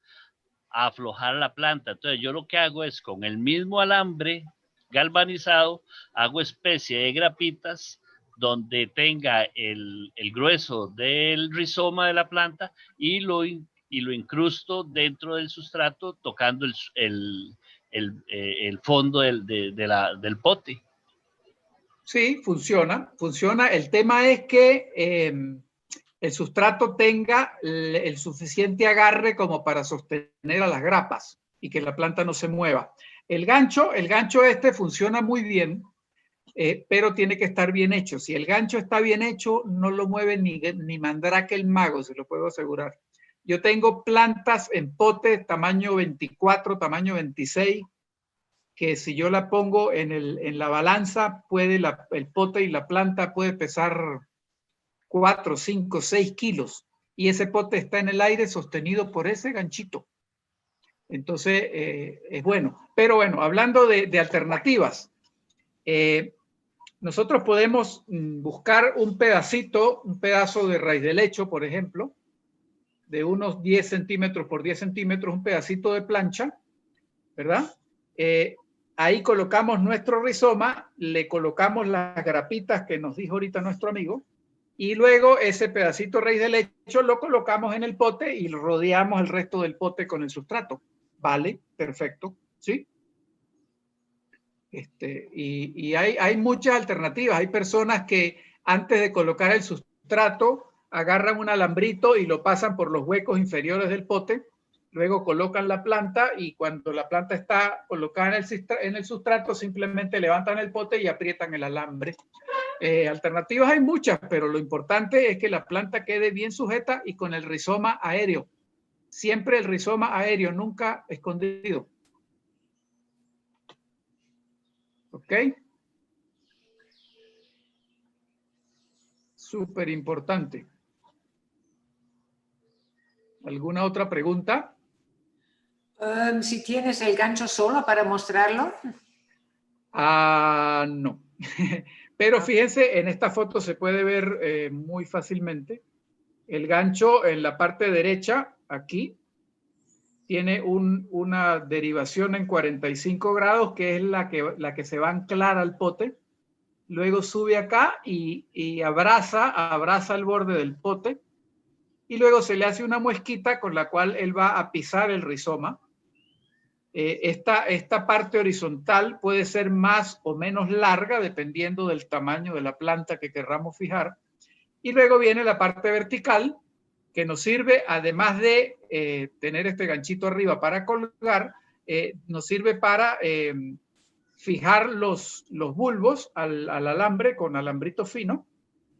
aflojar la planta. Entonces yo lo que hago es con el mismo alambre galvanizado, hago especie de grapitas donde tenga el grueso del rizoma de la planta y lo incrusto dentro del sustrato tocando el fondo del pote. Sí, funciona. El tema es que el sustrato tenga el suficiente agarre como para sostener a las grapas y que la planta no se mueva. El gancho funciona muy bien, pero tiene que estar bien hecho. Si el gancho está bien hecho, no lo mueve ni Mandrake el mago, se lo puedo asegurar. Yo tengo plantas en pote tamaño 24, tamaño 26, que si yo la pongo en la balanza, el pote y la planta puede pesar 4, 5, 6 kilos. Y ese pote está en el aire sostenido por ese ganchito. Entonces, es bueno. Pero bueno, hablando de alternativas, nosotros podemos buscar un pedazo de raíz de lecho, por ejemplo, de unos 10 centímetros por 10 centímetros, un pedacito de plancha, ¿verdad? Ahí colocamos nuestro rizoma, le colocamos las grapitas que nos dijo ahorita nuestro amigo, y luego ese pedacito de raíz de lecho lo colocamos en el pote y rodeamos el resto del pote con el sustrato. Vale, perfecto, ¿sí? Y hay muchas alternativas. Hay personas que antes de colocar el sustrato agarran un alambrito y lo pasan por los huecos inferiores del pote, luego colocan la planta y cuando la planta está colocada en el sustrato simplemente levantan el pote y aprietan el alambre. Alternativas hay muchas, pero lo importante es que la planta quede bien sujeta y con el rizoma aéreo. Siempre el rizoma aéreo, nunca escondido. ¿Ok? Súper importante. ¿Alguna otra pregunta? Si tienes el gancho solo para mostrarlo. No. Pero fíjense, en esta foto se puede ver muy fácilmente. El gancho en la parte derecha, aquí, tiene una derivación en 45 grados, que es la que se va a anclar al pote. Luego sube acá y abraza el borde del pote. Y luego se le hace una muesquita con la cual él va a pisar el rizoma. Esta parte horizontal puede ser más o menos larga dependiendo del tamaño de la planta que querramos fijar. Y luego viene la parte vertical, que nos sirve, además de tener este ganchito arriba para colgar, nos sirve para fijar los bulbos al alambre con alambrito fino,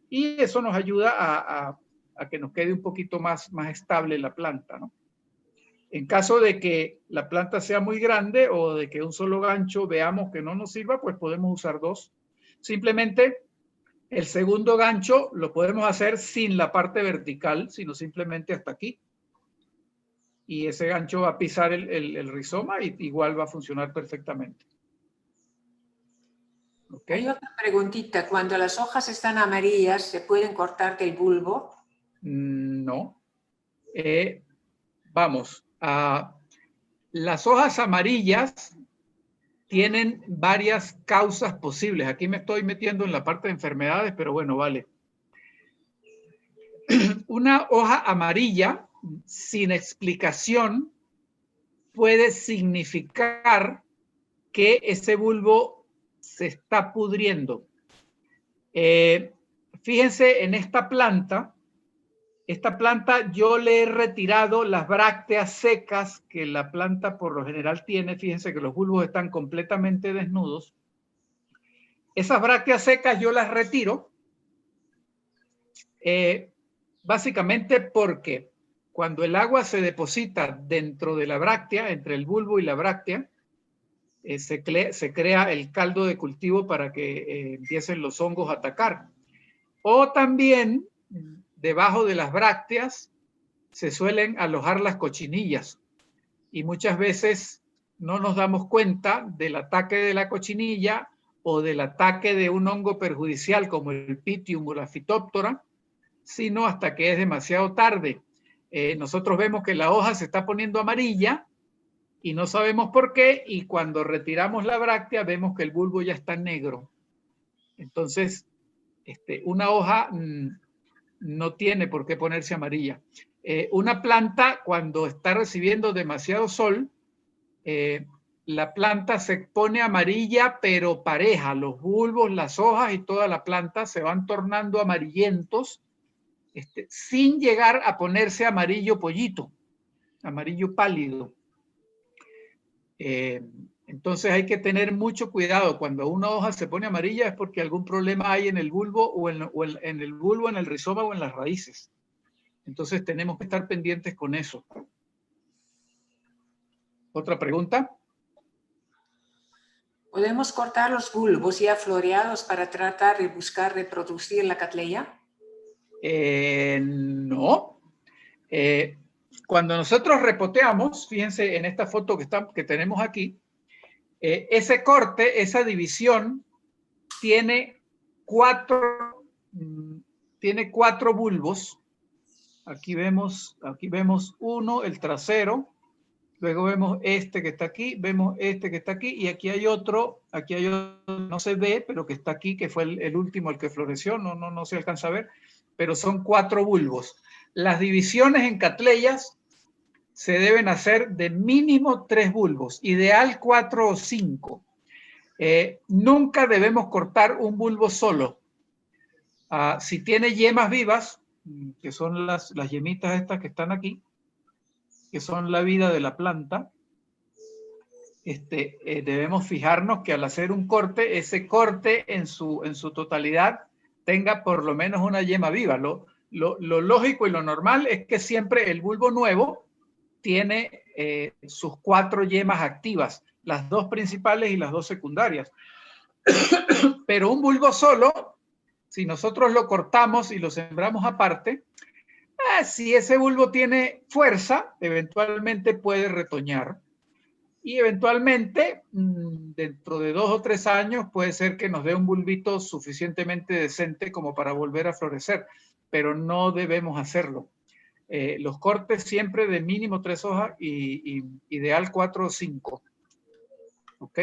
y eso nos ayuda a que nos quede un poquito más estable la planta, ¿no? En caso de que la planta sea muy grande o de que un solo gancho veamos que no nos sirva, pues podemos usar dos. Simplemente el segundo gancho lo podemos hacer sin la parte vertical, sino simplemente hasta aquí. Y ese gancho va a pisar el rizoma y igual va a funcionar perfectamente. ¿Okay? Hay otra preguntita. Cuando las hojas están amarillas, ¿se pueden cortar del bulbo? No. Vamos. Las hojas amarillas tienen varias causas posibles. Aquí me estoy metiendo en la parte de enfermedades, pero bueno, vale. Una hoja amarilla sin explicación puede significar que ese bulbo se está pudriendo. Fíjense en esta planta. Esta planta yo le he retirado las brácteas secas que la planta por lo general tiene. Fíjense que los bulbos están completamente desnudos. Esas brácteas secas yo las retiro básicamente porque cuando el agua se deposita dentro de la bráctea, entre el bulbo y la bráctea, se crea el caldo de cultivo para que empiecen los hongos a atacar. O también debajo de las brácteas se suelen alojar las cochinillas y muchas veces no nos damos cuenta del ataque de la cochinilla o del ataque de un hongo perjudicial como el Pythium o la Phytophthora, sino hasta que es demasiado tarde. Nosotros vemos que la hoja se está poniendo amarilla y no sabemos por qué, y cuando retiramos la bráctea vemos que el bulbo ya está negro. Entonces, una hoja no tiene por qué ponerse amarilla. Una planta, cuando está recibiendo demasiado sol, la planta se pone amarilla pero pareja. Los bulbos, las hojas y toda la planta se van tornando amarillentos, sin llegar a ponerse amarillo pollito, amarillo pálido. Entonces hay que tener mucho cuidado. Cuando una hoja se pone amarilla es porque algún problema hay en el bulbo o en el bulbo, en el rizoma o en las raíces. Entonces tenemos que estar pendientes con eso. ¿Otra pregunta? ¿Podemos cortar los bulbos ya floreados para tratar de buscar reproducir la Cattleya? No. Cuando nosotros repoteamos, fíjense en esta foto que tenemos aquí, ese corte, esa división, tiene cuatro bulbos. Aquí vemos uno, el trasero. Luego vemos este que está aquí, vemos este que está aquí, y aquí hay otro, no se ve, pero que está aquí, que fue el último, el que floreció, no se alcanza a ver, pero son 4 bulbos. Las divisiones en Cattleyas se deben hacer de mínimo 3 bulbos, ideal 4 o 5. Nunca debemos cortar un bulbo solo. Si tiene yemas vivas, que son las yemitas estas que están aquí, que son la vida de la planta, debemos fijarnos que al hacer un corte, ese corte en su totalidad tenga por lo menos una yema viva. Lo lógico y lo normal es que siempre el bulbo nuevo tiene sus 4 yemas activas, las 2 principales y las 2 secundarias. Pero un bulbo solo, si nosotros lo cortamos y lo sembramos aparte, si ese bulbo tiene fuerza, eventualmente puede retoñar. Y eventualmente, dentro de 2 o 3 años, puede ser que nos dé un bulbito suficientemente decente como para volver a florecer, pero no debemos hacerlo. Los cortes siempre de mínimo 3 hojas y ideal 4 o 5. ¿Ok?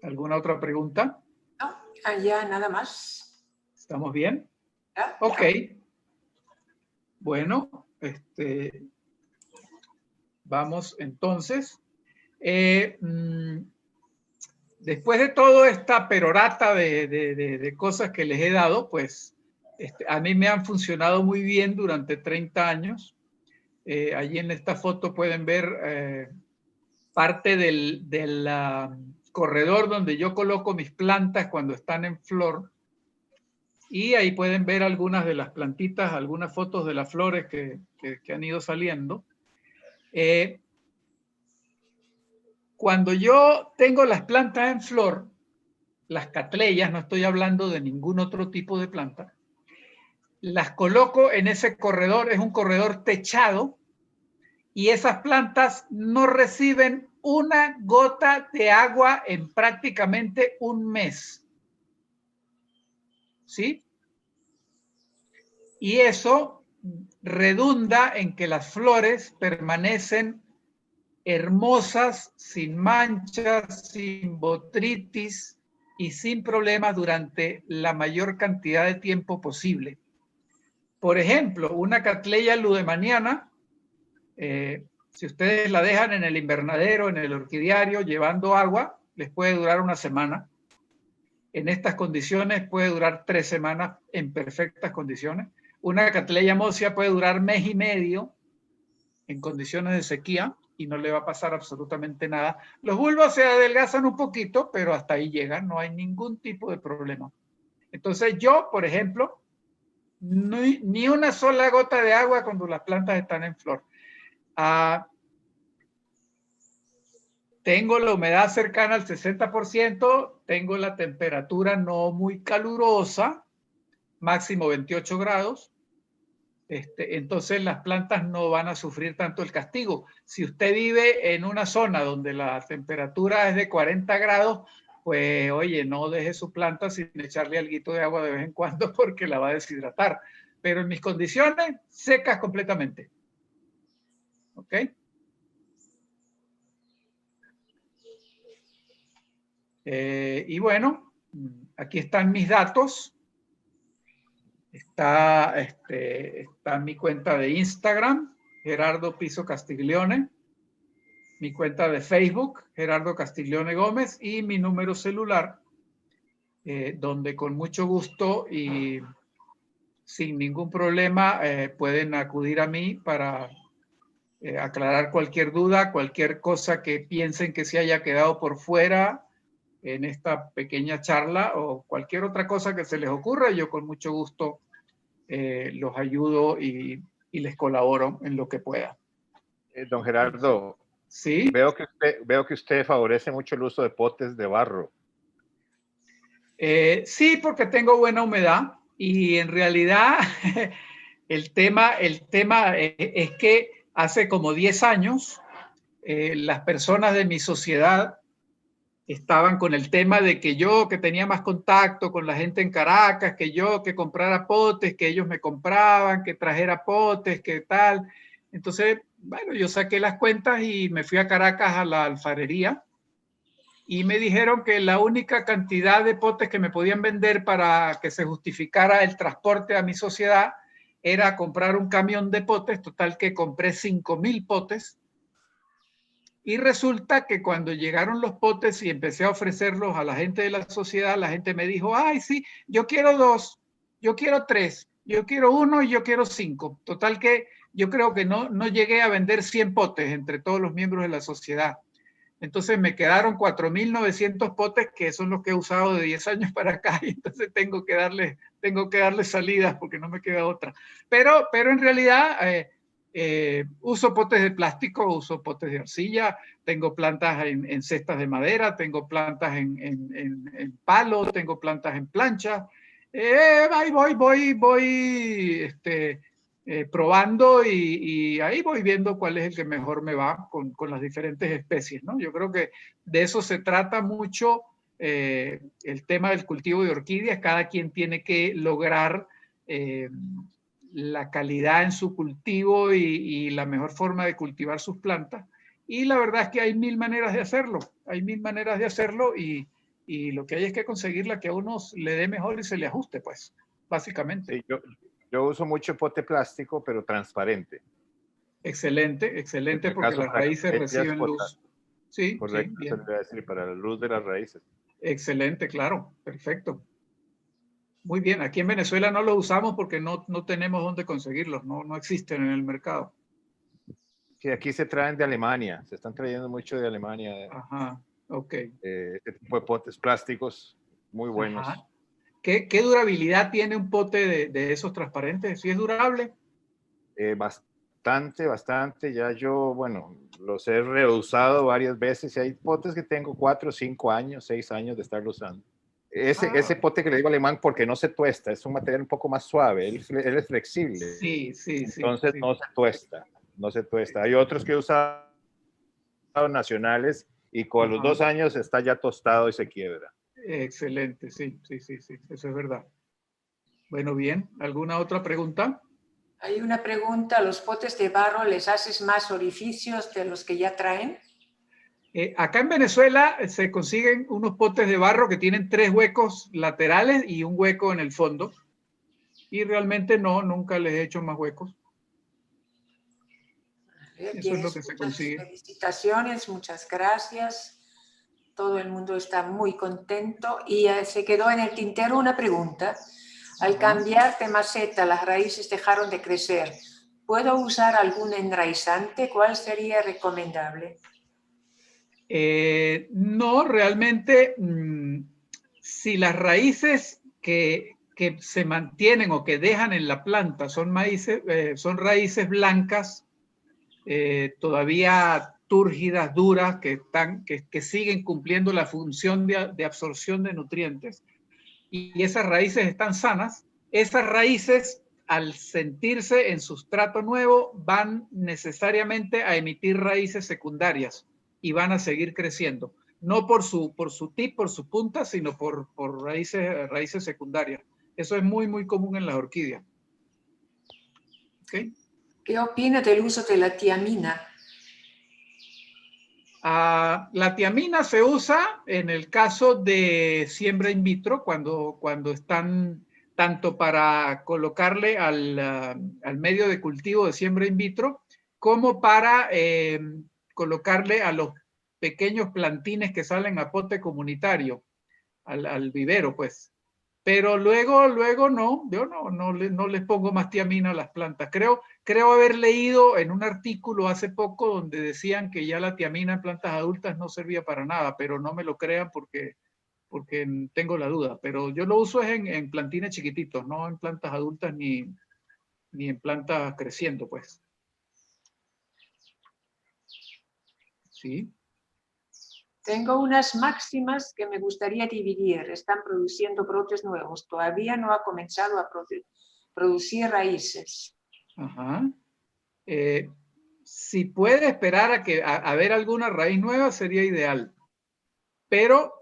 ¿Alguna otra pregunta? No, ya nada más. ¿Estamos bien? ¿Ya? Ok. Bueno, vamos entonces. Después de toda esta perorata de cosas que les he dado, pues a mí me han funcionado muy bien durante 30 años. Allí en esta foto pueden ver parte del corredor donde yo coloco mis plantas cuando están en flor. Y ahí pueden ver algunas de las plantitas, algunas fotos de las flores que han ido saliendo. Cuando yo tengo las plantas en flor, las catleyas, no estoy hablando de ningún otro tipo de planta, las coloco en ese corredor, es un corredor techado, y esas plantas no reciben una gota de agua en prácticamente un mes. ¿Sí? Y eso redunda en que las flores permanecen hermosas, sin manchas, sin botritis y sin problemas durante la mayor cantidad de tiempo posible. Por ejemplo, una Cattleya ludemaniana, si ustedes la dejan en el invernadero, en el orquidiario, llevando agua, les puede durar una semana. En estas condiciones puede durar 3 semanas en perfectas condiciones. Una Cattleya mosia puede durar 1 mes y medio en condiciones de sequía y no le va a pasar absolutamente nada. Los bulbos se adelgazan un poquito, pero hasta ahí llegan, no hay ningún tipo de problema. Entonces yo, por ejemplo, ni una sola gota de agua cuando las plantas están en flor. Tengo la humedad cercana al 60%, tengo la temperatura no muy calurosa, máximo 28 grados. Entonces las plantas no van a sufrir tanto el castigo. Si usted vive en una zona donde la temperatura es de 40 grados, pues oye, no deje su planta sin echarle alguito de agua de vez en cuando porque la va a deshidratar. Pero en mis condiciones, secas completamente. ¿Ok? Y bueno, aquí están mis datos. Está mi cuenta de Instagram, Gerardo Piso Castiglione, mi cuenta de Facebook, Gerardo Castiglione Gómez, y mi número celular, donde con mucho gusto y sin ningún problema pueden acudir a mí para aclarar cualquier duda, cualquier cosa que piensen que se haya quedado por fuera en esta pequeña charla o cualquier otra cosa que se les ocurra. Yo con mucho gusto los ayudo y les colaboro en lo que pueda. Don Gerardo, ¿sí? Veo que usted favorece mucho el uso de potes de barro. Sí, porque tengo buena humedad y en realidad el tema es que hace como 10 años las personas de mi sociedad estaban con el tema de que yo, que tenía más contacto con la gente en Caracas, que comprara potes, que ellos me compraban, que trajera potes, que tal. Entonces, bueno, yo saqué las cuentas y me fui a Caracas a la alfarería y me dijeron que la única cantidad de potes que me podían vender para que se justificara el transporte a mi sociedad era comprar un camión de potes, total que compré 5,000 potes. Y resulta que cuando llegaron los potes y empecé a ofrecerlos a la gente de la sociedad, la gente me dijo, ay, sí, yo quiero 2, yo quiero 3, yo quiero 1 y yo quiero 5. Total que yo creo que no llegué a vender 100 potes entre todos los miembros de la sociedad. Entonces me quedaron 4,900 potes, que son los que he usado de 10 años para acá, y entonces tengo que darle salidas porque no me queda otra. Pero en realidad Uso potes de plástico, uso potes de arcilla, tengo plantas en cestas de madera, tengo plantas en palo, tengo plantas en plancha. Ahí voy probando y ahí voy viendo cuál es el que mejor me va con las diferentes especies, ¿no? Yo creo que de eso se trata mucho el tema del cultivo de orquídeas. Cada quien tiene que lograr la calidad en su cultivo y la mejor forma de cultivar sus plantas. Y la verdad es que hay mil maneras de hacerlo, y lo que hay es que conseguir la que a uno le dé mejor y se le ajuste, pues, básicamente. Sí, yo uso mucho pote plástico, pero transparente. Excelente, excelente, porque las raíces reciben luz. Sí, correcto, sí, bien. se le va a decir, para la luz de las raíces. Excelente, claro, perfecto. Muy bien, aquí en Venezuela no los usamos porque no tenemos dónde conseguirlos, no existen en el mercado. Sí, aquí se traen de Alemania, se están trayendo mucho de Alemania. Ajá, ok. Este tipo de potes plásticos muy buenos. Ajá. ¿Qué durabilidad tiene un pote de esos transparentes? ¿Sí es durable? Bastante. Ya yo, bueno, los he reusado varias veces y hay potes que tengo 4, 5 años, 6 años de estarlo usando. Ese pote que le digo alemán porque no se tuesta, es un material un poco más suave, él es flexible. Sí. Entonces no se tuesta. Hay otros que he usado nacionales y con los 2 años está ya tostado y se quiebra. Excelente, sí, eso es verdad. Bueno, bien, ¿alguna otra pregunta? Hay una pregunta, ¿los potes de barro les haces más orificios de los que ya traen? Acá en Venezuela se consiguen unos potes de barro que tienen 3 huecos laterales y un hueco en el fondo. Y realmente nunca les he hecho más huecos. Eso es lo que se consigue. Felicitaciones, muchas gracias. Todo el mundo está muy contento. Y se quedó en el tintero una pregunta. Al cambiar de maceta, las raíces dejaron de crecer. ¿Puedo usar algún enraizante? ¿Cuál sería recomendable? No, realmente, si las raíces que se mantienen o que dejan en la planta son raíces blancas, todavía túrgidas, duras, que siguen cumpliendo la función de absorción de nutrientes, y esas raíces están sanas, esas raíces, al sentirse en sustrato nuevo, van necesariamente a emitir raíces secundarias y van a seguir creciendo, no por su tip, por su punta, sino por raíces secundarias. Eso es muy, muy común en las orquídeas. ¿Okay? ¿Qué opina del uso de la tiamina? La tiamina se usa en el caso de siembra in vitro, cuando están tanto para colocarle al medio de cultivo de siembra in vitro, como para colocarle a los pequeños plantines que salen a pote comunitario, al vivero, pues. Pero luego no, yo no les pongo más tiamina a las plantas. Creo haber leído en un artículo hace poco donde decían que ya la tiamina en plantas adultas no servía para nada, pero no me lo crean porque tengo la duda. Pero yo lo uso en plantines chiquititos, no en plantas adultas ni en plantas creciendo, pues. Sí. Tengo unas máximas que me gustaría dividir. Están produciendo brotes nuevos. Todavía no ha comenzado a producir raíces. Ajá. Si puede esperar a ver alguna raíz nueva, sería ideal. Pero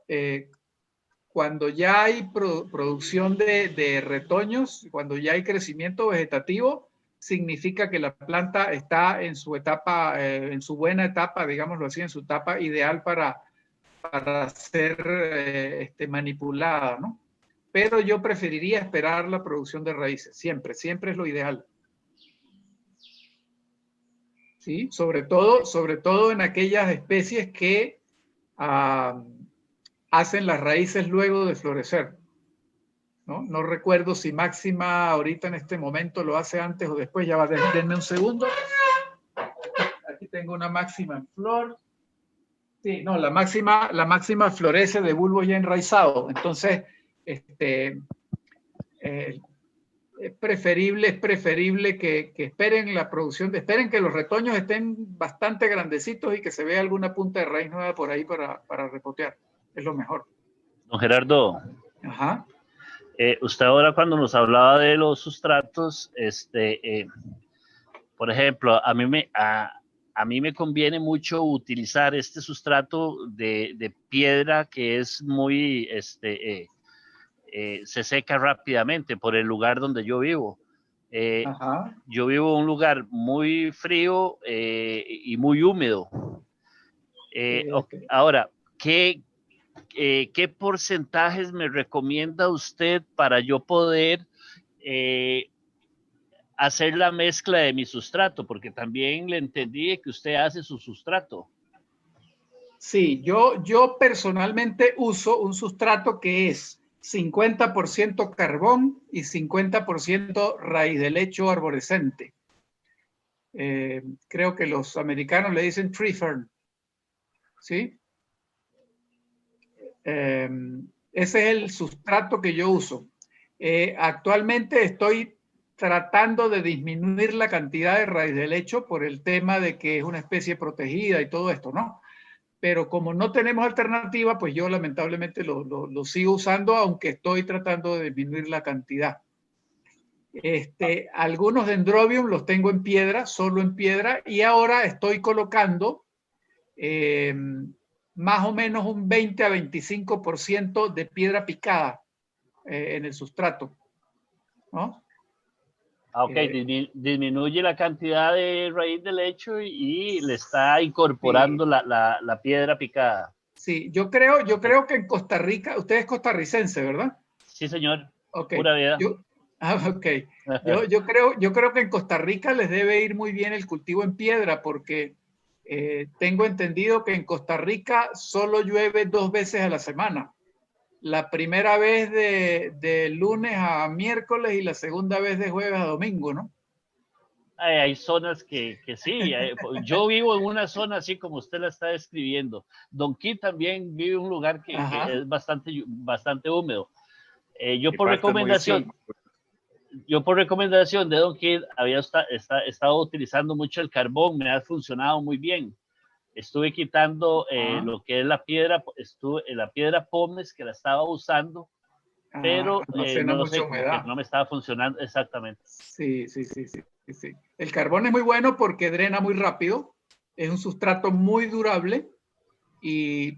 cuando ya hay producción de retoños, cuando ya hay crecimiento vegetativo, significa que la planta está en su etapa, en su buena etapa, digámoslo así, en su etapa ideal para ser manipulada, ¿no? Pero yo preferiría esperar la producción de raíces, siempre es lo ideal. ¿Sí? Sobre todo en aquellas especies que hacen las raíces luego de florecer. No recuerdo si Máxima ahorita en este momento lo hace antes o después. Ya va, denme un segundo. Aquí tengo una Máxima en flor. Sí, no, la máxima florece de bulbo ya enraizado. Entonces, es preferible que esperen la producción, esperen que los retoños estén bastante grandecitos y que se vea alguna punta de raíz nueva por ahí para repotear. Es lo mejor. Don Gerardo, Ajá. usted ahora cuando nos hablaba de los sustratos, por ejemplo, a mí me conviene mucho utilizar este sustrato de piedra que es muy, se seca rápidamente por el lugar donde yo vivo. Ajá. Yo vivo en un lugar muy frío y muy húmedo. Ahora, ¿qué porcentajes me recomienda usted para yo poder hacer la mezcla de mi sustrato? Porque también le entendí que usted hace su sustrato. Sí, yo personalmente uso un sustrato que es 50% carbón y 50% raíz de lecho arborescente. Creo que los americanos le dicen tree fern. ¿Sí? Ese es el sustrato que yo uso. Actualmente estoy tratando de disminuir la cantidad de raíz de lecho por el tema de que es una especie protegida y todo esto, ¿no? Pero como no tenemos alternativa, pues yo lamentablemente lo sigo usando, aunque estoy tratando de disminuir la cantidad. Algunos dendrobium los tengo en piedra, solo en piedra, y ahora estoy colocando más o menos un 20 a 25% de piedra picada en el sustrato, ¿no? Ok, disminuye la cantidad de raíz de lecho y le está incorporando sí. la piedra picada. Sí, yo creo que en Costa Rica, usted es costarricense, ¿verdad? Sí, señor. Okay. Pura vida. Okay. Yo creo que en Costa Rica les debe ir muy bien el cultivo en piedra porque tengo entendido que en Costa Rica solo llueve 2 veces a la semana. La primera vez de lunes a miércoles y la segunda vez de jueves a domingo, ¿no? Hay zonas que sí. Yo vivo en una zona así como usted la está describiendo. Don Kit también vive en un lugar que es bastante húmedo. Yo por recomendación de Don Kid había estado utilizando mucho el carbón, me ha funcionado muy bien. Estuve quitando lo que es la piedra pómez que la estaba usando, pero no sé, como que no me estaba funcionando exactamente. Sí. El carbón es muy bueno porque drena muy rápido, es un sustrato muy durable y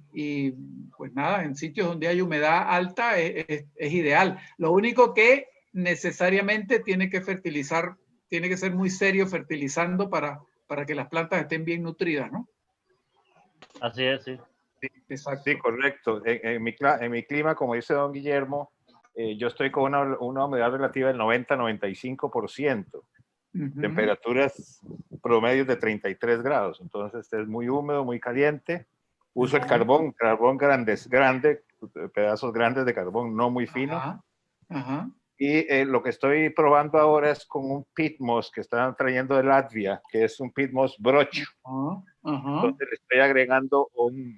pues nada, en sitios donde hay humedad alta es ideal. Lo único que necesariamente tiene que fertilizar, tiene que ser muy serio fertilizando para que las plantas estén bien nutridas, ¿no? Así es, sí. Sí, correcto. En mi clima, como dice don Guillermo, yo estoy con una humedad relativa del 90-95%. Temperaturas promedios de 33 grados. Entonces es muy húmedo, muy caliente. Uso el carbón grande, pedazos grandes de carbón, no muy fino. Y lo que estoy probando ahora es con un peat moss que están trayendo de Latvia, que es un peat moss brocho. Entonces le estoy agregando un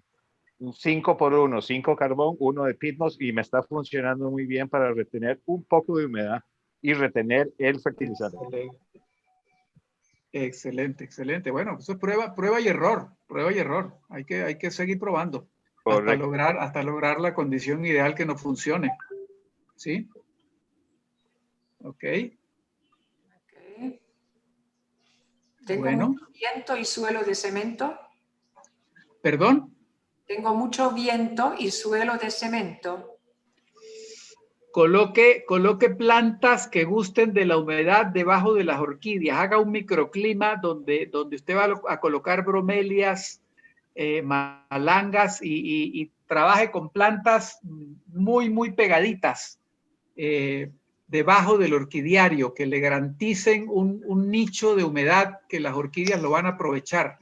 5x1, 5 carbón, 1 de peat moss, y me está funcionando muy bien para retener un poco de humedad y retener el fertilizante. Excelente. Bueno, eso es prueba y error. Hay que seguir probando hasta lograr la condición ideal que nos funcione. ¿Sí? Ok. ¿Tengo mucho viento y suelo de cemento? ¿Perdón? Tengo mucho viento y suelo de cemento. Coloque plantas que gusten de la humedad debajo de las orquídeas. Haga un microclima donde usted va a colocar bromelias, malangas y trabaje con plantas muy pegaditas debajo del orquidiario, que le garanticen un nicho de humedad que las orquídeas lo van a aprovechar.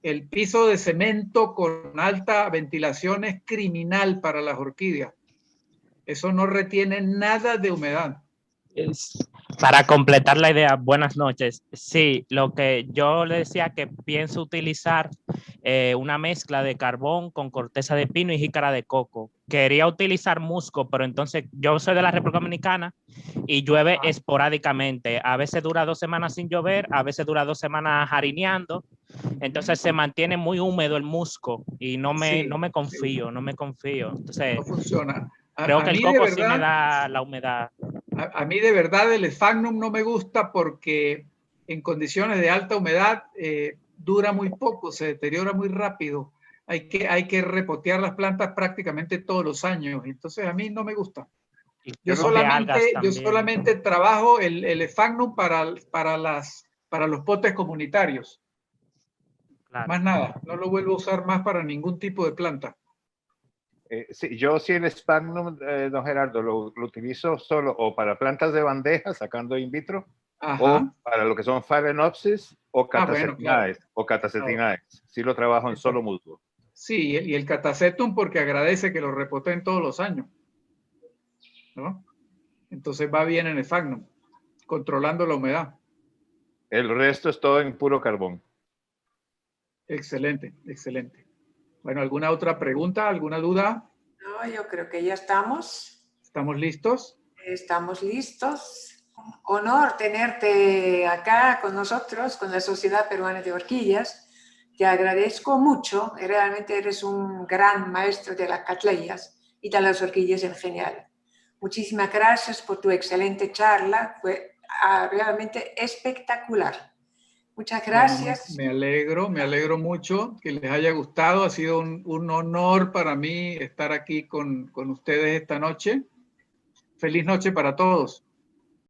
El piso de cemento con alta ventilación es criminal para las orquídeas. Eso no retiene nada de humedad. Para completar la idea, buenas noches. Sí, lo que yo le decía que pienso utilizar una mezcla de carbón con corteza de pino y jícara de coco. Quería utilizar musgo, pero entonces yo soy de la República Dominicana y llueve esporádicamente. A veces dura 2 semanas sin llover, a veces dura 2 semanas jarineando. Entonces se mantiene muy húmedo el musgo y no me confío. Entonces, no funciona. Creo que el mí coco de sí me verdad, da la humedad. a mí de verdad el Sphagnum no me gusta porque en condiciones de alta humedad dura muy poco, se deteriora muy rápido. Hay que repotear las plantas prácticamente todos los años. Entonces a mí no me gusta. Yo solamente trabajo el Sphagnum para los potes comunitarios. Claro. Más nada, no lo vuelvo a usar más para ningún tipo de planta. Sí, yo sí el Sphagnum, don Gerardo, lo utilizo solo o para plantas de bandeja, sacando in vitro, o para lo que son Phalaenopsis o Catasetinae, claro. Sí lo trabajo en solo musgo. Sí, y el Catasetum porque agradece que lo repoten todos los años, ¿no? Entonces va bien en el Sphagnum, controlando la humedad. El resto es todo en puro carbón. Excelente, excelente. Bueno, ¿alguna otra pregunta? ¿Alguna duda? No, yo creo que ya estamos. ¿Estamos listos? Estamos listos. Honor tenerte acá con nosotros, con la Sociedad Peruana de Orquídeas. Te agradezco mucho. Realmente eres un gran maestro de las cattleyas y de las orquídeas en general. Muchísimas gracias por tu excelente charla. Fue realmente espectacular. Muchas gracias. Bueno, me alegro mucho que les haya gustado. Ha sido un honor para mí estar aquí con ustedes esta noche. Feliz noche para todos.